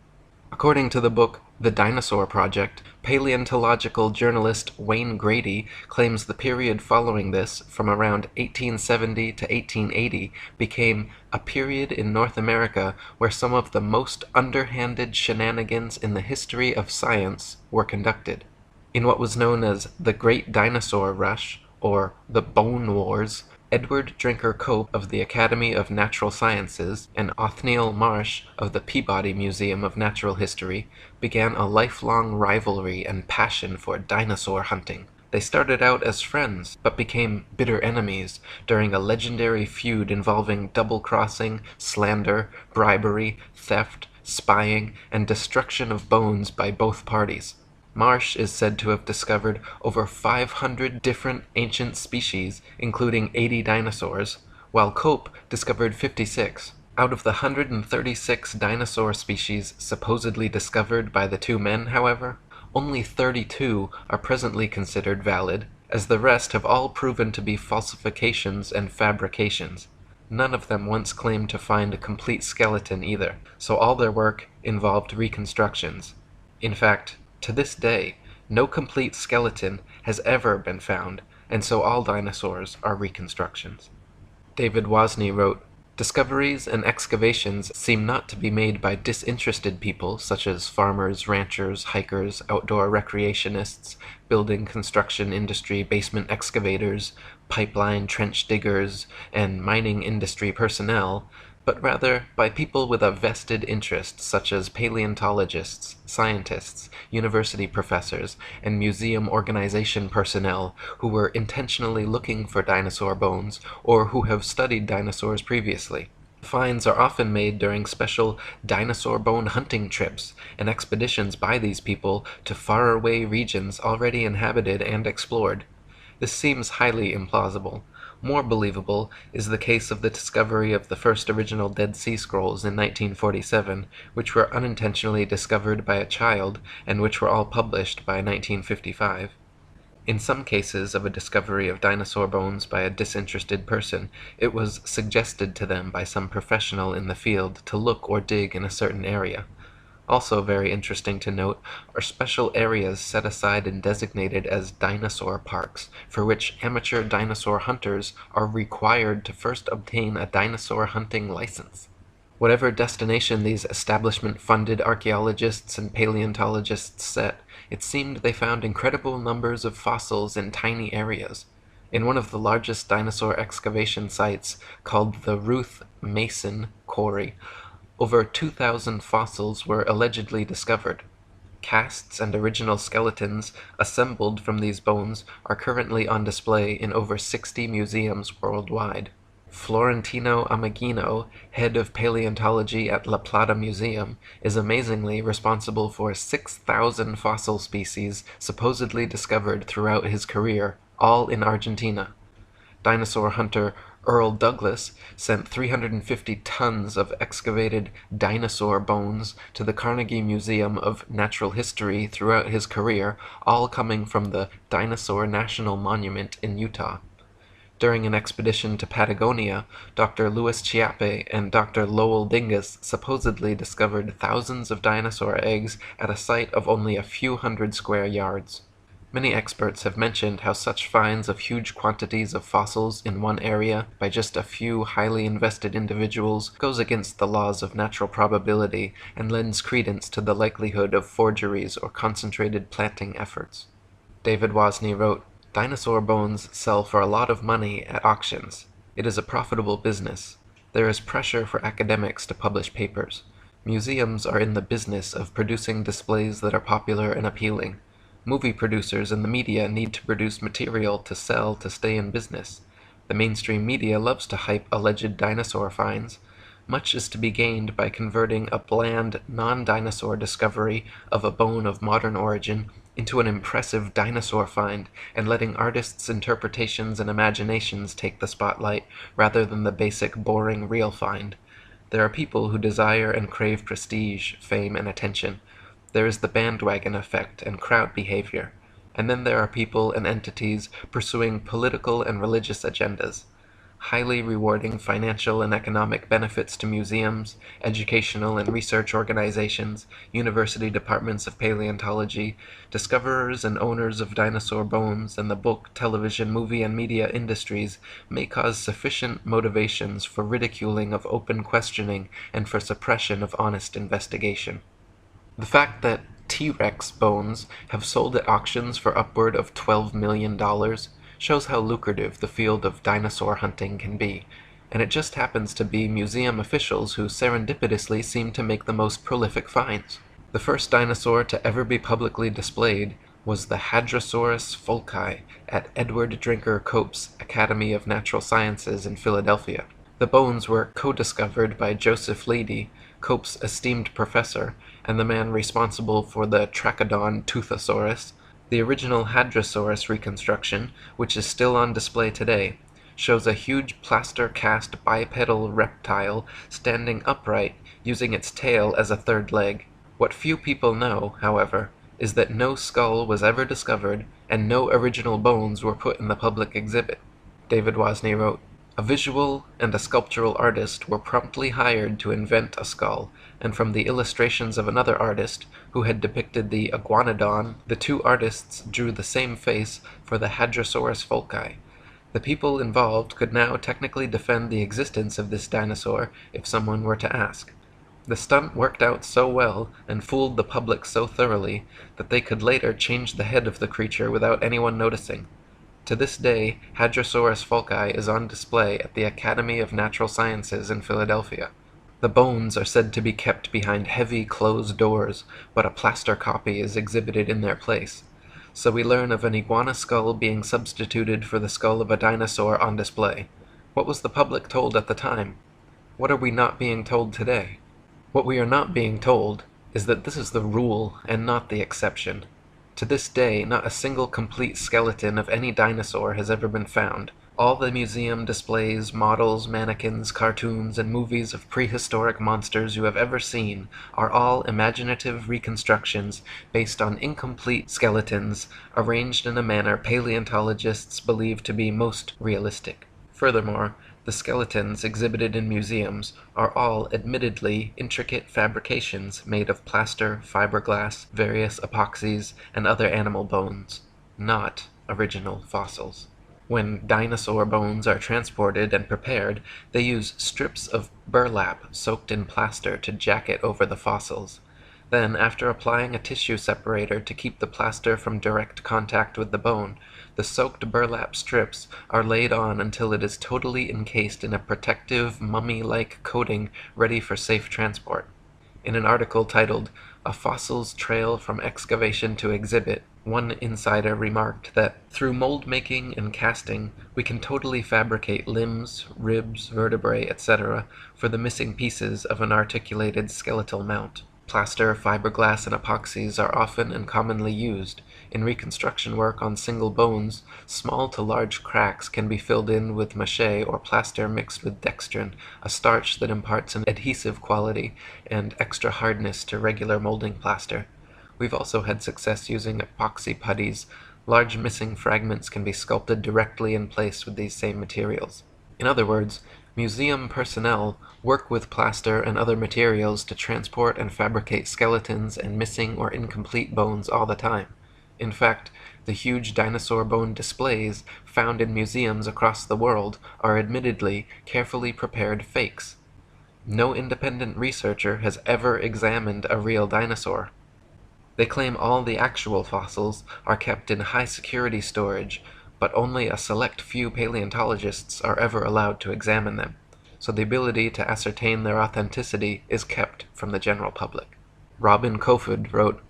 A: According to the book The Dinosaur Project, paleontological journalist Wayne Grady claims the period following this, from around 1870 to 1880, became a period in North America where some of the most underhanded shenanigans in the history of science were conducted. In what was known as the Great Dinosaur Rush, or the Bone Wars, Edward Drinker Cope of the Academy of Natural Sciences and Othniel Marsh of the Peabody Museum of Natural History began a lifelong rivalry and passion for dinosaur hunting. They started out as friends, but became bitter enemies during a legendary feud involving double-crossing, slander, bribery, theft, spying, and destruction of bones by both parties. Marsh is said to have discovered over 500 different ancient species, including 80 dinosaurs, while Cope discovered 56. Out of the 136 dinosaur species supposedly discovered by the two men, however, only 32 are presently considered valid, as the rest have all proven to be falsifications and fabrications. None of them once claimed to find a complete skeleton either, so all their work involved reconstructions. In fact, to this day, no complete skeleton has ever been found, and so all dinosaurs are reconstructions. David Wozni wrote, "Discoveries and excavations seem not to be made by disinterested people such as farmers, ranchers, hikers, outdoor recreationists, building construction industry basement excavators, pipeline trench diggers, and mining industry personnel, but rather by people with a vested interest such as paleontologists, scientists, university professors, and museum organization personnel who were intentionally looking for dinosaur bones or who have studied dinosaurs previously. Finds are often made during special dinosaur bone hunting trips and expeditions by these people to faraway regions already inhabited and explored. This seems highly implausible. More believable is the case of the discovery of the first original Dead Sea Scrolls in 1947, which were unintentionally discovered by a child and which were all published by 1955. In some cases of a discovery of dinosaur bones by a disinterested person, it was suggested to them by some professional in the field to look or dig in a certain area. Also very interesting to note are special areas set aside and designated as dinosaur parks, for which amateur dinosaur hunters are required to first obtain a dinosaur hunting license. Whatever destination these establishment-funded archaeologists and paleontologists set, it seemed they found incredible numbers of fossils in tiny areas. In one of the largest dinosaur excavation sites, called the Ruth Mason Quarry, over 2,000 fossils were allegedly discovered. Casts and original skeletons assembled from these bones are currently on display in over 60 museums worldwide. Florentino Ameghino, head of paleontology at La Plata Museum, is amazingly responsible for 6,000 fossil species supposedly discovered throughout his career, all in Argentina. Dinosaur hunter Earl Douglas sent 350 tons of excavated dinosaur bones to the Carnegie Museum of Natural History throughout his career, all coming from the Dinosaur National Monument in Utah. During an expedition to Patagonia, Dr. Louis Chiappe and Dr. Lowell Dingus supposedly discovered thousands of dinosaur eggs at a site of only a few hundred square yards. Many experts have mentioned how such finds of huge quantities of fossils in one area by just a few highly invested individuals goes against the laws of natural probability and lends credence to the likelihood of forgeries or concentrated planting efforts. David Wozni wrote, "Dinosaur bones sell for a lot of money at auctions. It is a profitable business. There is pressure for academics to publish papers. Museums are in the business of producing displays that are popular and appealing. Movie producers and the media need to produce material to sell to stay in business. The mainstream media loves to hype alleged dinosaur finds. Much is to be gained by converting a bland, non-dinosaur discovery of a bone of modern origin into an impressive dinosaur find, and letting artists' interpretations and imaginations take the spotlight, rather than the basic, boring, real find. There are people who desire and crave prestige, fame, and attention. There is the bandwagon effect and crowd behavior. And then there are people and entities pursuing political and religious agendas. Highly rewarding financial and economic benefits to museums, educational and research organizations, university departments of paleontology, discoverers and owners of dinosaur bones, and the book, television, movie, and media industries may cause sufficient motivations for ridiculing of open questioning and for suppression of honest investigation. The fact that T-Rex bones have sold at auctions for upward of $12 million shows how lucrative the field of dinosaur hunting can be, and it just happens to be museum officials who serendipitously seem to make the most prolific finds. The first dinosaur to ever be publicly displayed was the Hadrosaurus fulci at Edward Drinker Cope's Academy of Natural Sciences in Philadelphia. The bones were co-discovered by Joseph Leidy, Cope's esteemed professor, and the man responsible for the Trachodon Toothosaurus. The original Hadrosaurus reconstruction, which is still on display today, shows a huge plaster-cast bipedal reptile standing upright, using its tail as a third leg. What few people know, however, is that no skull was ever discovered, and no original bones were put in the public exhibit. David Wasney wrote, "A visual and a sculptural artist were promptly hired to invent a skull, and from the illustrations of another artist, who had depicted the iguanodon, the two artists drew the same face for the Hadrosaurus fulci. The people involved could now technically defend the existence of this dinosaur if someone were to ask. The stunt worked out so well and fooled the public so thoroughly that they could later change the head of the creature without anyone noticing. To this day, Hadrosaurus fulci is on display at the Academy of Natural Sciences in Philadelphia. The bones are said to be kept behind heavy closed doors, but a plaster copy is exhibited in their place. So we learn of an iguana skull being substituted for the skull of a dinosaur on display. What was the public told at the time? What are we not being told today? What we are not being told is that this is the rule and not the exception. To this day, not a single complete skeleton of any dinosaur has ever been found. All the museum displays, models, mannequins, cartoons, and movies of prehistoric monsters you have ever seen are all imaginative reconstructions based on incomplete skeletons arranged in a manner paleontologists believe to be most realistic. Furthermore, the skeletons exhibited in museums are all admittedly intricate fabrications made of plaster, fiberglass, various epoxies, and other animal bones, not original fossils. When dinosaur bones are transported and prepared, they use strips of burlap soaked in plaster to jacket over the fossils. Then, after applying a tissue separator to keep the plaster from direct contact with the bone, the soaked burlap strips are laid on until it is totally encased in a protective, mummy-like coating ready for safe transport. In an article titled, "A Fossil's Trail from Excavation to Exhibit," one insider remarked that, "Through mold making and casting, we can totally fabricate limbs, ribs, vertebrae, etc. for the missing pieces of an articulated skeletal mount." Plaster, fiberglass, and epoxies are often and commonly used. In reconstruction work on single bones, small to large cracks can be filled in with mache or plaster mixed with dextrin, a starch that imparts an adhesive quality and extra hardness to regular molding plaster. We've also had success using epoxy putties. Large missing fragments can be sculpted directly in place with these same materials. In other words, museum personnel work with plaster and other materials to transport and fabricate skeletons and missing or incomplete bones all the time. In fact, the huge dinosaur bone displays found in museums across the world are admittedly carefully prepared fakes. No independent researcher has ever examined a real dinosaur. They claim all the actual fossils are kept in high-security storage, but only a select few paleontologists are ever allowed to examine them, so the ability to ascertain their authenticity is kept from the general public. Robin Kofod wrote,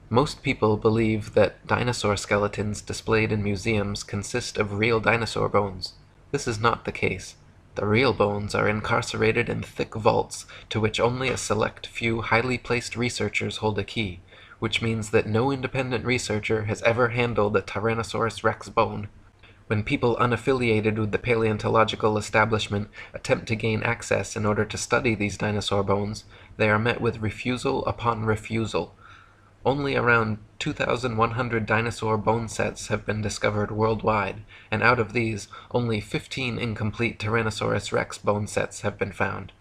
A: "Most people believe that dinosaur skeletons displayed in museums consist of real dinosaur bones. This is not the case. The real bones are incarcerated in thick vaults to which only a select few highly placed researchers hold a key, which means that no independent researcher has ever handled a Tyrannosaurus rex bone. When people unaffiliated with the paleontological establishment attempt to gain access in order to study these dinosaur bones, they are met with refusal upon refusal. Only around 2,100 dinosaur bone sets have been discovered worldwide, and out of these, only 15 incomplete Tyrannosaurus rex bone sets have been found.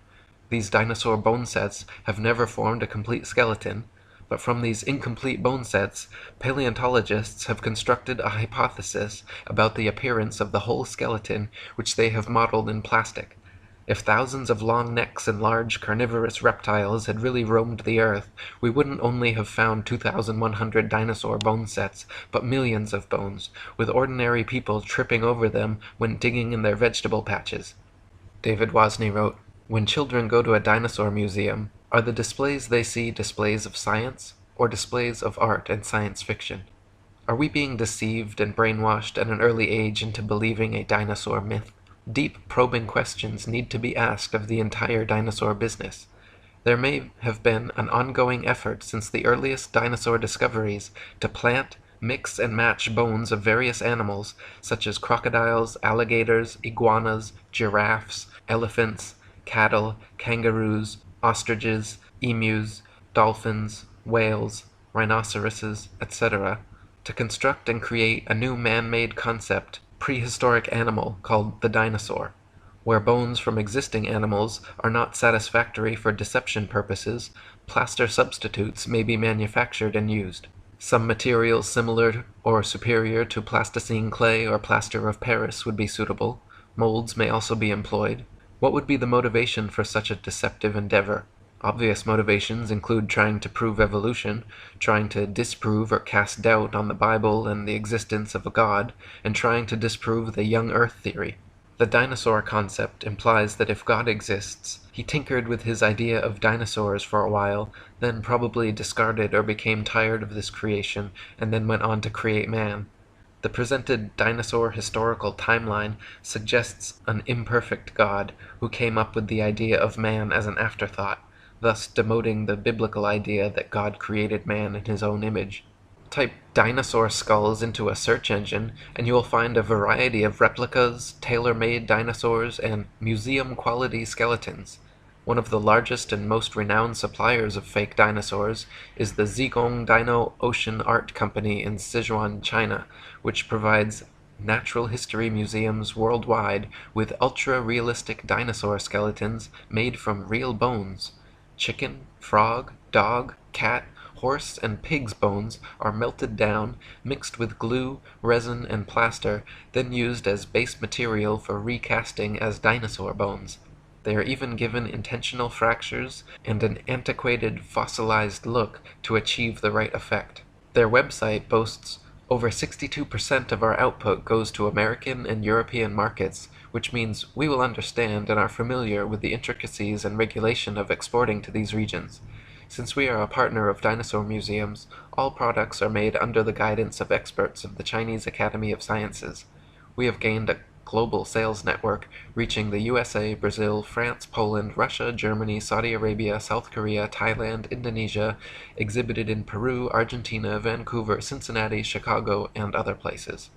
A: These dinosaur bone sets have never formed a complete skeleton, but from these incomplete bone sets, paleontologists have constructed a hypothesis about the appearance of the whole skeleton which they have modeled in plastic. If thousands of long necks and large carnivorous reptiles had really roamed the earth, we wouldn't only have found 2,100 dinosaur bone sets, but millions of bones, with ordinary people tripping over them when digging in their vegetable patches." David Wasney wrote, "When children go to a dinosaur museum, are the displays they see displays of science or displays of art and science fiction? Are we being deceived and brainwashed at an early age into believing a dinosaur myth? Deep, probing questions need to be asked of the entire dinosaur business. There may have been an ongoing effort since the earliest dinosaur discoveries to plant, mix, and match bones of various animals such as crocodiles, alligators, iguanas, giraffes, elephants, cattle, kangaroos, ostriches, emus, dolphins, whales, rhinoceroses, etc., to construct and create a new man-made concept, prehistoric animal called the dinosaur. Where bones from existing animals are not satisfactory for deception purposes, plaster substitutes may be manufactured and used. Some materials similar or superior to plasticine clay or plaster of Paris would be suitable. Molds may also be employed. What would be the motivation for such a deceptive endeavor? Obvious motivations include trying to prove evolution, trying to disprove or cast doubt on the Bible and the existence of a God, and trying to disprove the young Earth theory. The dinosaur concept implies that if God exists, he tinkered with his idea of dinosaurs for a while, then probably discarded or became tired of this creation, and then went on to create man. The presented dinosaur historical timeline suggests an imperfect God who came up with the idea of man as an afterthought, thus demoting the biblical idea that God created man in his own image. Type dinosaur skulls into a search engine, and you will find a variety of replicas, tailor-made dinosaurs, and museum-quality skeletons. One of the largest and most renowned suppliers of fake dinosaurs is the Zigong Dino Ocean Art Company in Sichuan, China, which provides natural history museums worldwide with ultra-realistic dinosaur skeletons made from real bones. Chicken, frog, dog, cat, horse, and pig's bones are melted down, mixed with glue, resin, and plaster, then used as base material for recasting as dinosaur bones. They are even given intentional fractures and an antiquated, fossilized look to achieve the right effect. Their website boasts over 62% of our output goes to American and European markets, which means we will understand and are familiar with the intricacies and regulation of exporting to these regions. Since we are a partner of dinosaur museums, all products are made under the guidance of experts of the Chinese Academy of Sciences. We have gained a global sales network reaching the USA, Brazil, France, Poland, Russia, Germany, Saudi Arabia, South Korea, Thailand, Indonesia, exhibited in Peru, Argentina, Vancouver, Cincinnati, Chicago, and other places.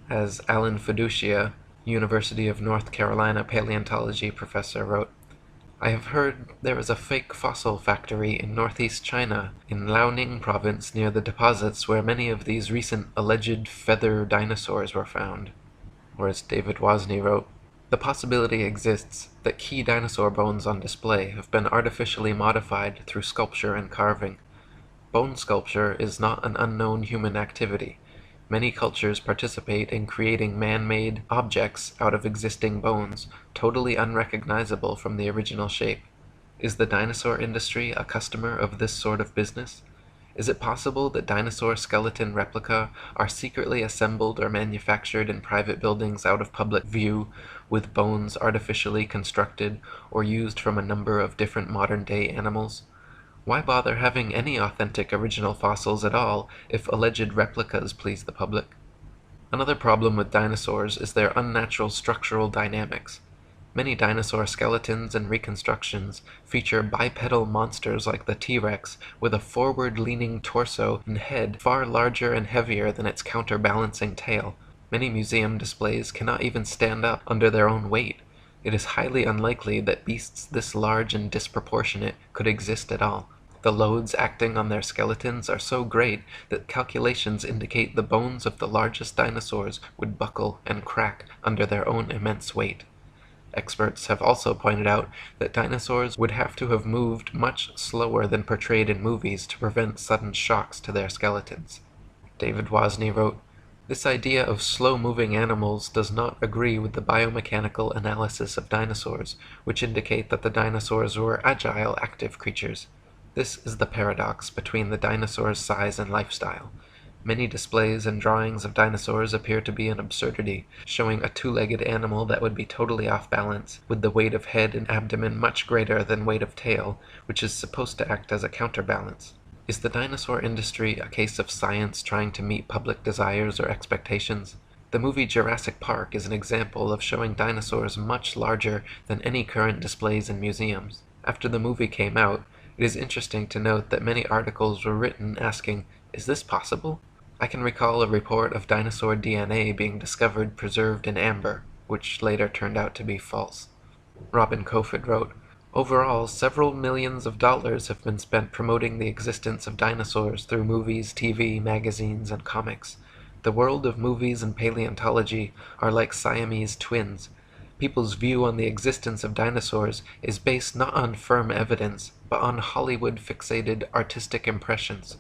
A: As Alan Fiducia, University of North Carolina paleontology professor, wrote, I have heard there is a fake fossil factory in northeast China, in Liaoning province near the deposits where many of these recent alleged feather dinosaurs were found. Or as David Wozni wrote, the possibility exists that key dinosaur bones on display have been artificially modified through sculpture and carving. Bone sculpture is not an unknown human activity. Many cultures participate in creating man-made objects out of existing bones, totally unrecognizable from the original shape. Is the dinosaur industry a customer of this sort of business? Is it possible that dinosaur skeleton replica are secretly assembled or manufactured in private buildings out of public view, with bones artificially constructed or used from a number of different modern-day animals? Why bother having any authentic original fossils at all if alleged replicas please the public? Another problem with dinosaurs is their unnatural structural dynamics. Many dinosaur skeletons and reconstructions feature bipedal monsters like the T-Rex with a forward-leaning torso and head far larger and heavier than its counterbalancing tail. Many museum displays cannot even stand up under their own weight. It is highly unlikely that beasts this large and disproportionate could exist at all. The loads acting on their skeletons are so great that calculations indicate the bones of the largest dinosaurs would buckle and crack under their own immense weight. Experts have also pointed out that dinosaurs would have to have moved much slower than portrayed in movies to prevent sudden shocks to their skeletons. David Wozni wrote, this idea of slow-moving animals does not agree with the biomechanical analysis of dinosaurs, which indicate that the dinosaurs were agile, active creatures. This is the paradox between the dinosaur's size and lifestyle. Many displays and drawings of dinosaurs appear to be an absurdity, showing a two-legged animal that would be totally off balance, with the weight of head and abdomen much greater than weight of tail, which is supposed to act as a counterbalance. Is the dinosaur industry a case of science trying to meet public desires or expectations? The movie Jurassic Park is an example of showing dinosaurs much larger than any current displays in museums. After the movie came out, it is interesting to note that many articles were written asking, "Is this possible?" I can recall a report of dinosaur DNA being discovered preserved in amber, which later turned out to be false. Robin Kofod wrote, "Overall, several millions of dollars have been spent promoting the existence of dinosaurs through movies, TV, magazines, and comics. The world of movies and paleontology are like Siamese twins. People's view on the existence of dinosaurs is based not on firm evidence, but on Hollywood-fixated artistic impressions.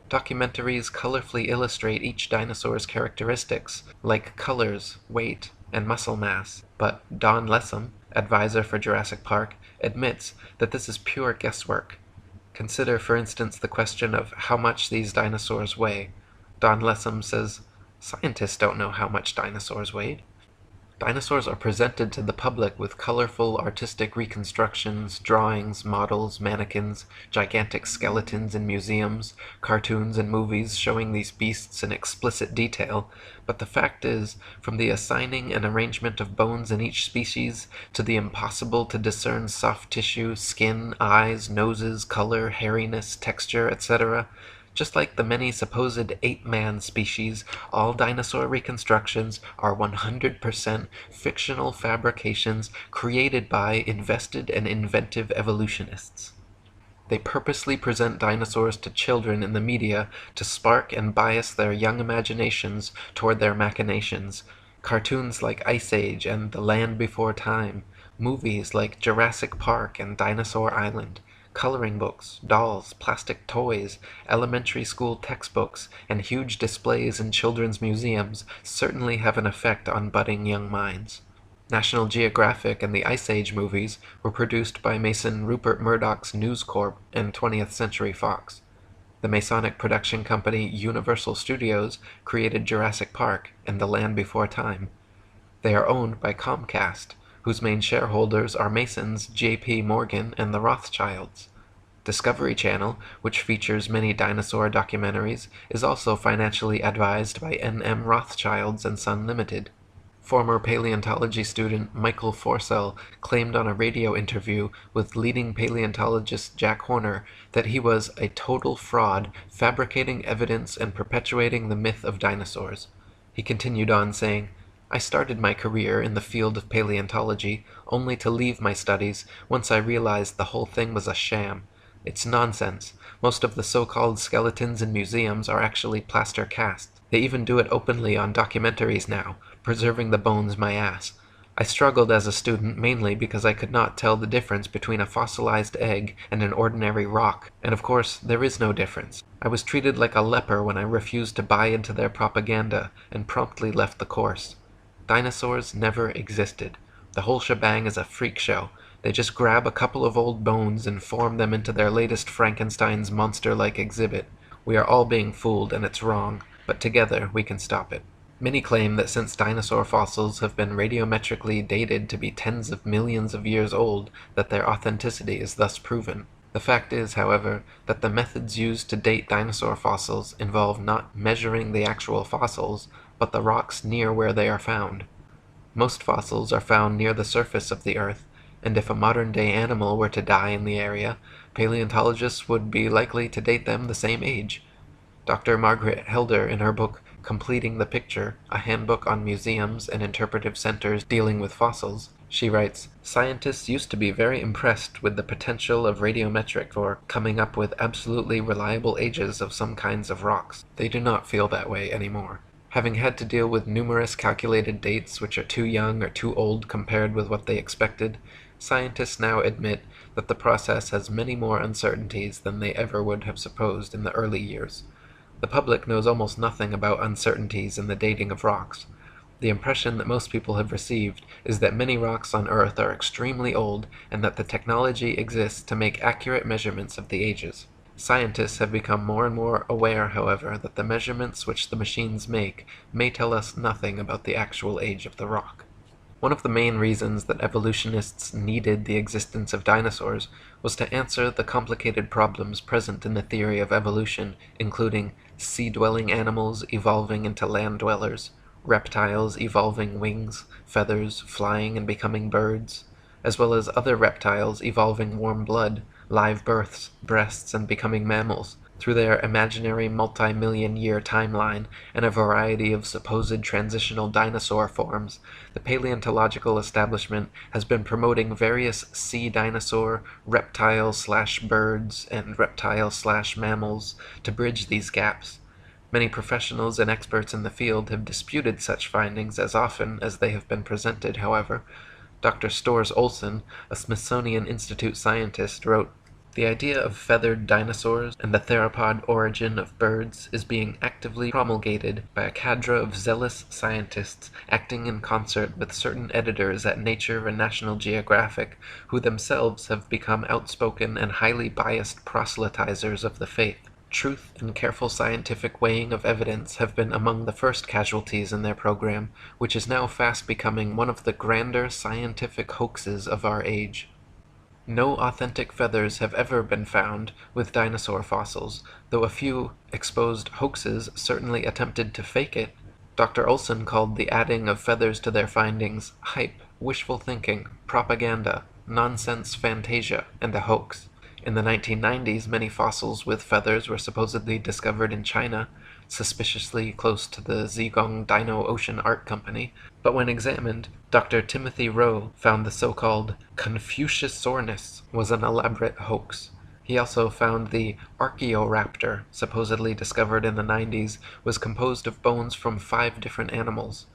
A: Documentaries colorfully illustrate each dinosaur's characteristics, like colors, weight, and muscle mass, but Don Lessam, advisor for Jurassic Park, admits that this is pure guesswork. Consider, for instance, the question of how much these dinosaurs weigh. Don Lessam says, "Scientists don't know how much dinosaurs weighed." Dinosaurs are presented to the public with colorful artistic reconstructions, drawings, models, mannequins, gigantic skeletons in museums, cartoons and movies showing these beasts in explicit detail, but the fact is, from the assigning and arrangement of bones in each species, to the impossible to discern soft tissue, skin, eyes, noses, color, hairiness, texture, etc., just like the many supposed ape-man species, all dinosaur reconstructions are 100% fictional fabrications created by invested and inventive evolutionists. They purposely present dinosaurs to children in the media to spark and bias their young imaginations toward their machinations. Cartoons like Ice Age and The Land Before Time, movies like Jurassic Park and Dinosaur Island, coloring books, dolls, plastic toys, elementary school textbooks, and huge displays in children's museums certainly have an effect on budding young minds. National Geographic and the Ice Age movies were produced by Mason Rupert Murdoch's News Corp and 20th Century Fox. The Masonic production company Universal Studios created Jurassic Park and The Land Before Time. They are owned by Comcast, whose main shareholders are Masons, J.P. Morgan, and the Rothschilds. Discovery Channel, which features many dinosaur documentaries, is also financially advised by N.M. Rothschilds and Son Limited. Former paleontology student Michael Forsell claimed on a radio interview with leading paleontologist Jack Horner that he was a total fraud, fabricating evidence and perpetuating the myth of dinosaurs. He continued on saying, "I started my career in the field of paleontology only to leave my studies once I realized the whole thing was a sham. It's nonsense. Most of the so-called skeletons in museums are actually plaster casts. They even do it openly on documentaries now, preserving the bones my ass. I struggled as a student mainly because I could not tell the difference between a fossilized egg and an ordinary rock, and of course there is no difference. I was treated like a leper when I refused to buy into their propaganda and promptly left the course. Dinosaurs never existed. The whole shebang is a freak show. They just grab a couple of old bones and form them into their latest Frankenstein's monster-like exhibit. We are all being fooled, and it's wrong, but together we can stop it." Many claim that since dinosaur fossils have been radiometrically dated to be tens of millions of years old, that their authenticity is thus proven. The fact is, however, that the methods used to date dinosaur fossils involve not measuring the actual fossils, but the rocks near where they are found. Most fossils are found near the surface of the Earth, and if a modern-day animal were to die in the area, paleontologists would be likely to date them the same age. Dr. Margaret Helder, in her book Completing the Picture, a handbook on museums and interpretive centers dealing with fossils, she writes, "Scientists used to be very impressed with the potential of radiometric for coming up with absolutely reliable ages of some kinds of rocks. They do not feel that way anymore. Having had to deal with numerous calculated dates which are too young or too old compared with what they expected, scientists now admit that the process has many more uncertainties than they ever would have supposed in the early years. The public knows almost nothing about uncertainties in the dating of rocks. The impression that most people have received is that many rocks on Earth are extremely old and that the technology exists to make accurate measurements of the ages. Scientists have become more and more aware, however, that the measurements which the machines make may tell us nothing about the actual age of the rock." One of the main reasons that evolutionists needed the existence of dinosaurs was to answer the complicated problems present in the theory of evolution, including sea-dwelling animals evolving into land dwellers, reptiles evolving wings, feathers, flying and becoming birds, as well as other reptiles evolving warm blood, live births, breasts, and becoming mammals, through their imaginary multi-million-year timeline and a variety of supposed transitional dinosaur forms. The paleontological establishment has been promoting various sea dinosaur, reptile/birds, and reptile/mammals to bridge these gaps. Many professionals and experts in the field have disputed such findings as often as they have been presented, however. Dr. Storrs Olson, a Smithsonian Institute scientist, wrote, "The idea of feathered dinosaurs and the theropod origin of birds is being actively promulgated by a cadre of zealous scientists acting in concert with certain editors at Nature and National Geographic, who themselves have become outspoken and highly biased proselytizers of the faith. Truth and careful scientific weighing of evidence have been among the first casualties in their program, which is now fast becoming one of the grander scientific hoaxes of our age. No authentic feathers have ever been found with dinosaur fossils, though a few exposed hoaxes certainly attempted to fake it. Dr. Olson called the adding of feathers to their findings hype, wishful thinking, propaganda, nonsense fantasia, and a hoax. In the 1990s, many fossils with feathers were supposedly discovered in China, suspiciously close to the Zhejiang Dino Ocean Art Company, but when examined, Dr. Timothy Rowe found the so-called Confuciusornis was an elaborate hoax. He also found the Archaeoraptor, supposedly discovered in the 90s, was composed of bones from 5 different animals.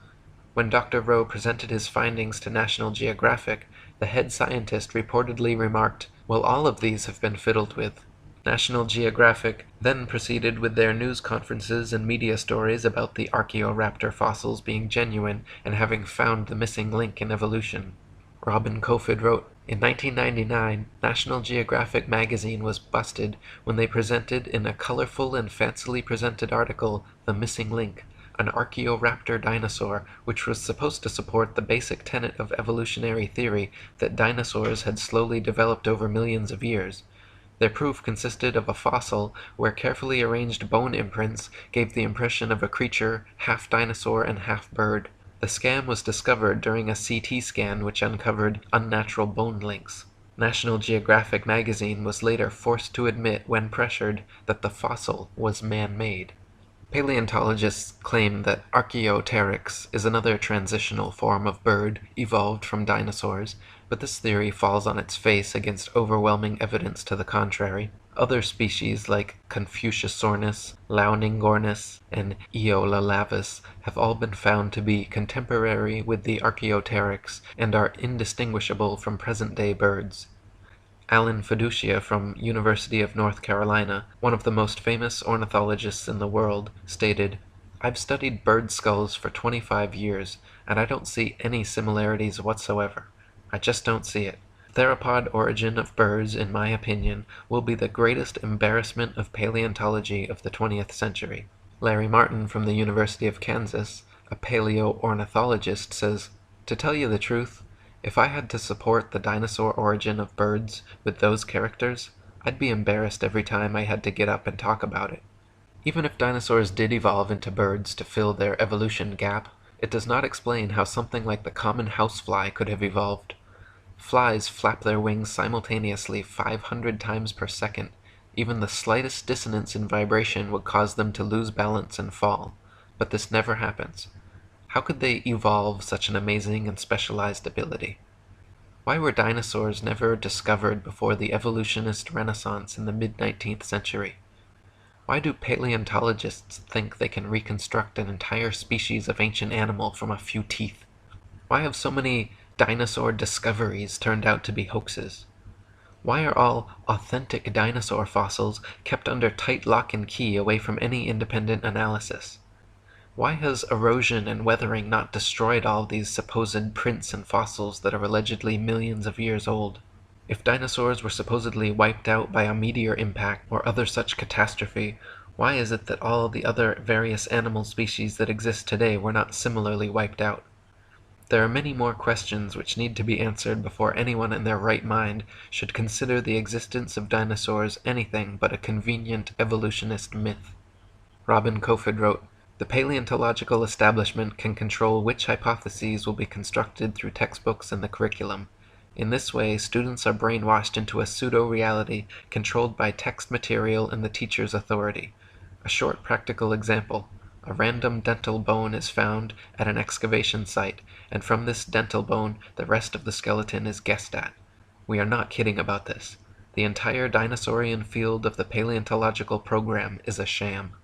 A: When Dr. Rowe presented his findings to National Geographic, the head scientist reportedly remarked, "Well, all of these have been fiddled with." National Geographic then proceeded with their news conferences and media stories about the Archaeoraptor fossils being genuine and having found the missing link in evolution. Robin Kofod wrote, "In 1999, National Geographic magazine was busted when they presented in a colorful and fancily presented article the missing link, an Archaeoraptor dinosaur, which was supposed to support the basic tenet of evolutionary theory that dinosaurs had slowly developed over millions of years. Their proof consisted of a fossil where carefully arranged bone imprints gave the impression of a creature half dinosaur and half bird. The scam was discovered during a CT scan which uncovered unnatural bone links. National Geographic magazine was later forced to admit, when pressured, that the fossil was man-made." Paleontologists claim that Archaeopteryx is another transitional form of bird evolved from dinosaurs, but this theory falls on its face against overwhelming evidence to the contrary. Other species like Confuciusornis, Launingornis, and Eolalavis have all been found to be contemporary with the Archaeopteryx and are indistinguishable from present-day birds. Alan Fiducia from University of North Carolina, one of the most famous ornithologists in the world, stated, "I've studied bird skulls for 25 years, and I don't see any similarities whatsoever. I just don't see it. Theropod origin of birds, in my opinion, will be the greatest embarrassment of paleontology of the 20th century." Larry Martin from the University of Kansas, a paleoornithologist, says, "To tell you the truth, if I had to support the dinosaur origin of birds with those characters, I'd be embarrassed every time I had to get up and talk about it." Even if dinosaurs did evolve into birds to fill their evolution gap, it does not explain how something like the common housefly could have evolved. Flies flap their wings simultaneously 500 times per second. Even the slightest dissonance in vibration would cause them to lose balance and fall. But this never happens. How could they evolve such an amazing and specialized ability? Why were dinosaurs never discovered before the evolutionist renaissance in the mid-19th century? Why do paleontologists think they can reconstruct an entire species of ancient animal from a few teeth? Why have so many dinosaur discoveries turned out to be hoaxes? Why are all authentic dinosaur fossils kept under tight lock and key away from any independent analysis? Why has erosion and weathering not destroyed all these supposed prints and fossils that are allegedly millions of years old? If dinosaurs were supposedly wiped out by a meteor impact or other such catastrophe, why is it that all the other various animal species that exist today were not similarly wiped out? There are many more questions which need to be answered before anyone in their right mind should consider the existence of dinosaurs anything but a convenient evolutionist myth. Robin Kofod wrote, "The paleontological establishment can control which hypotheses will be constructed through textbooks and the curriculum. In this way, students are brainwashed into a pseudo-reality controlled by text material and the teacher's authority. A short practical example. A random dental bone is found at an excavation site, and from this dental bone the rest of the skeleton is guessed at. We are not kidding about this. The entire dinosaurian field of the paleontological program is a sham."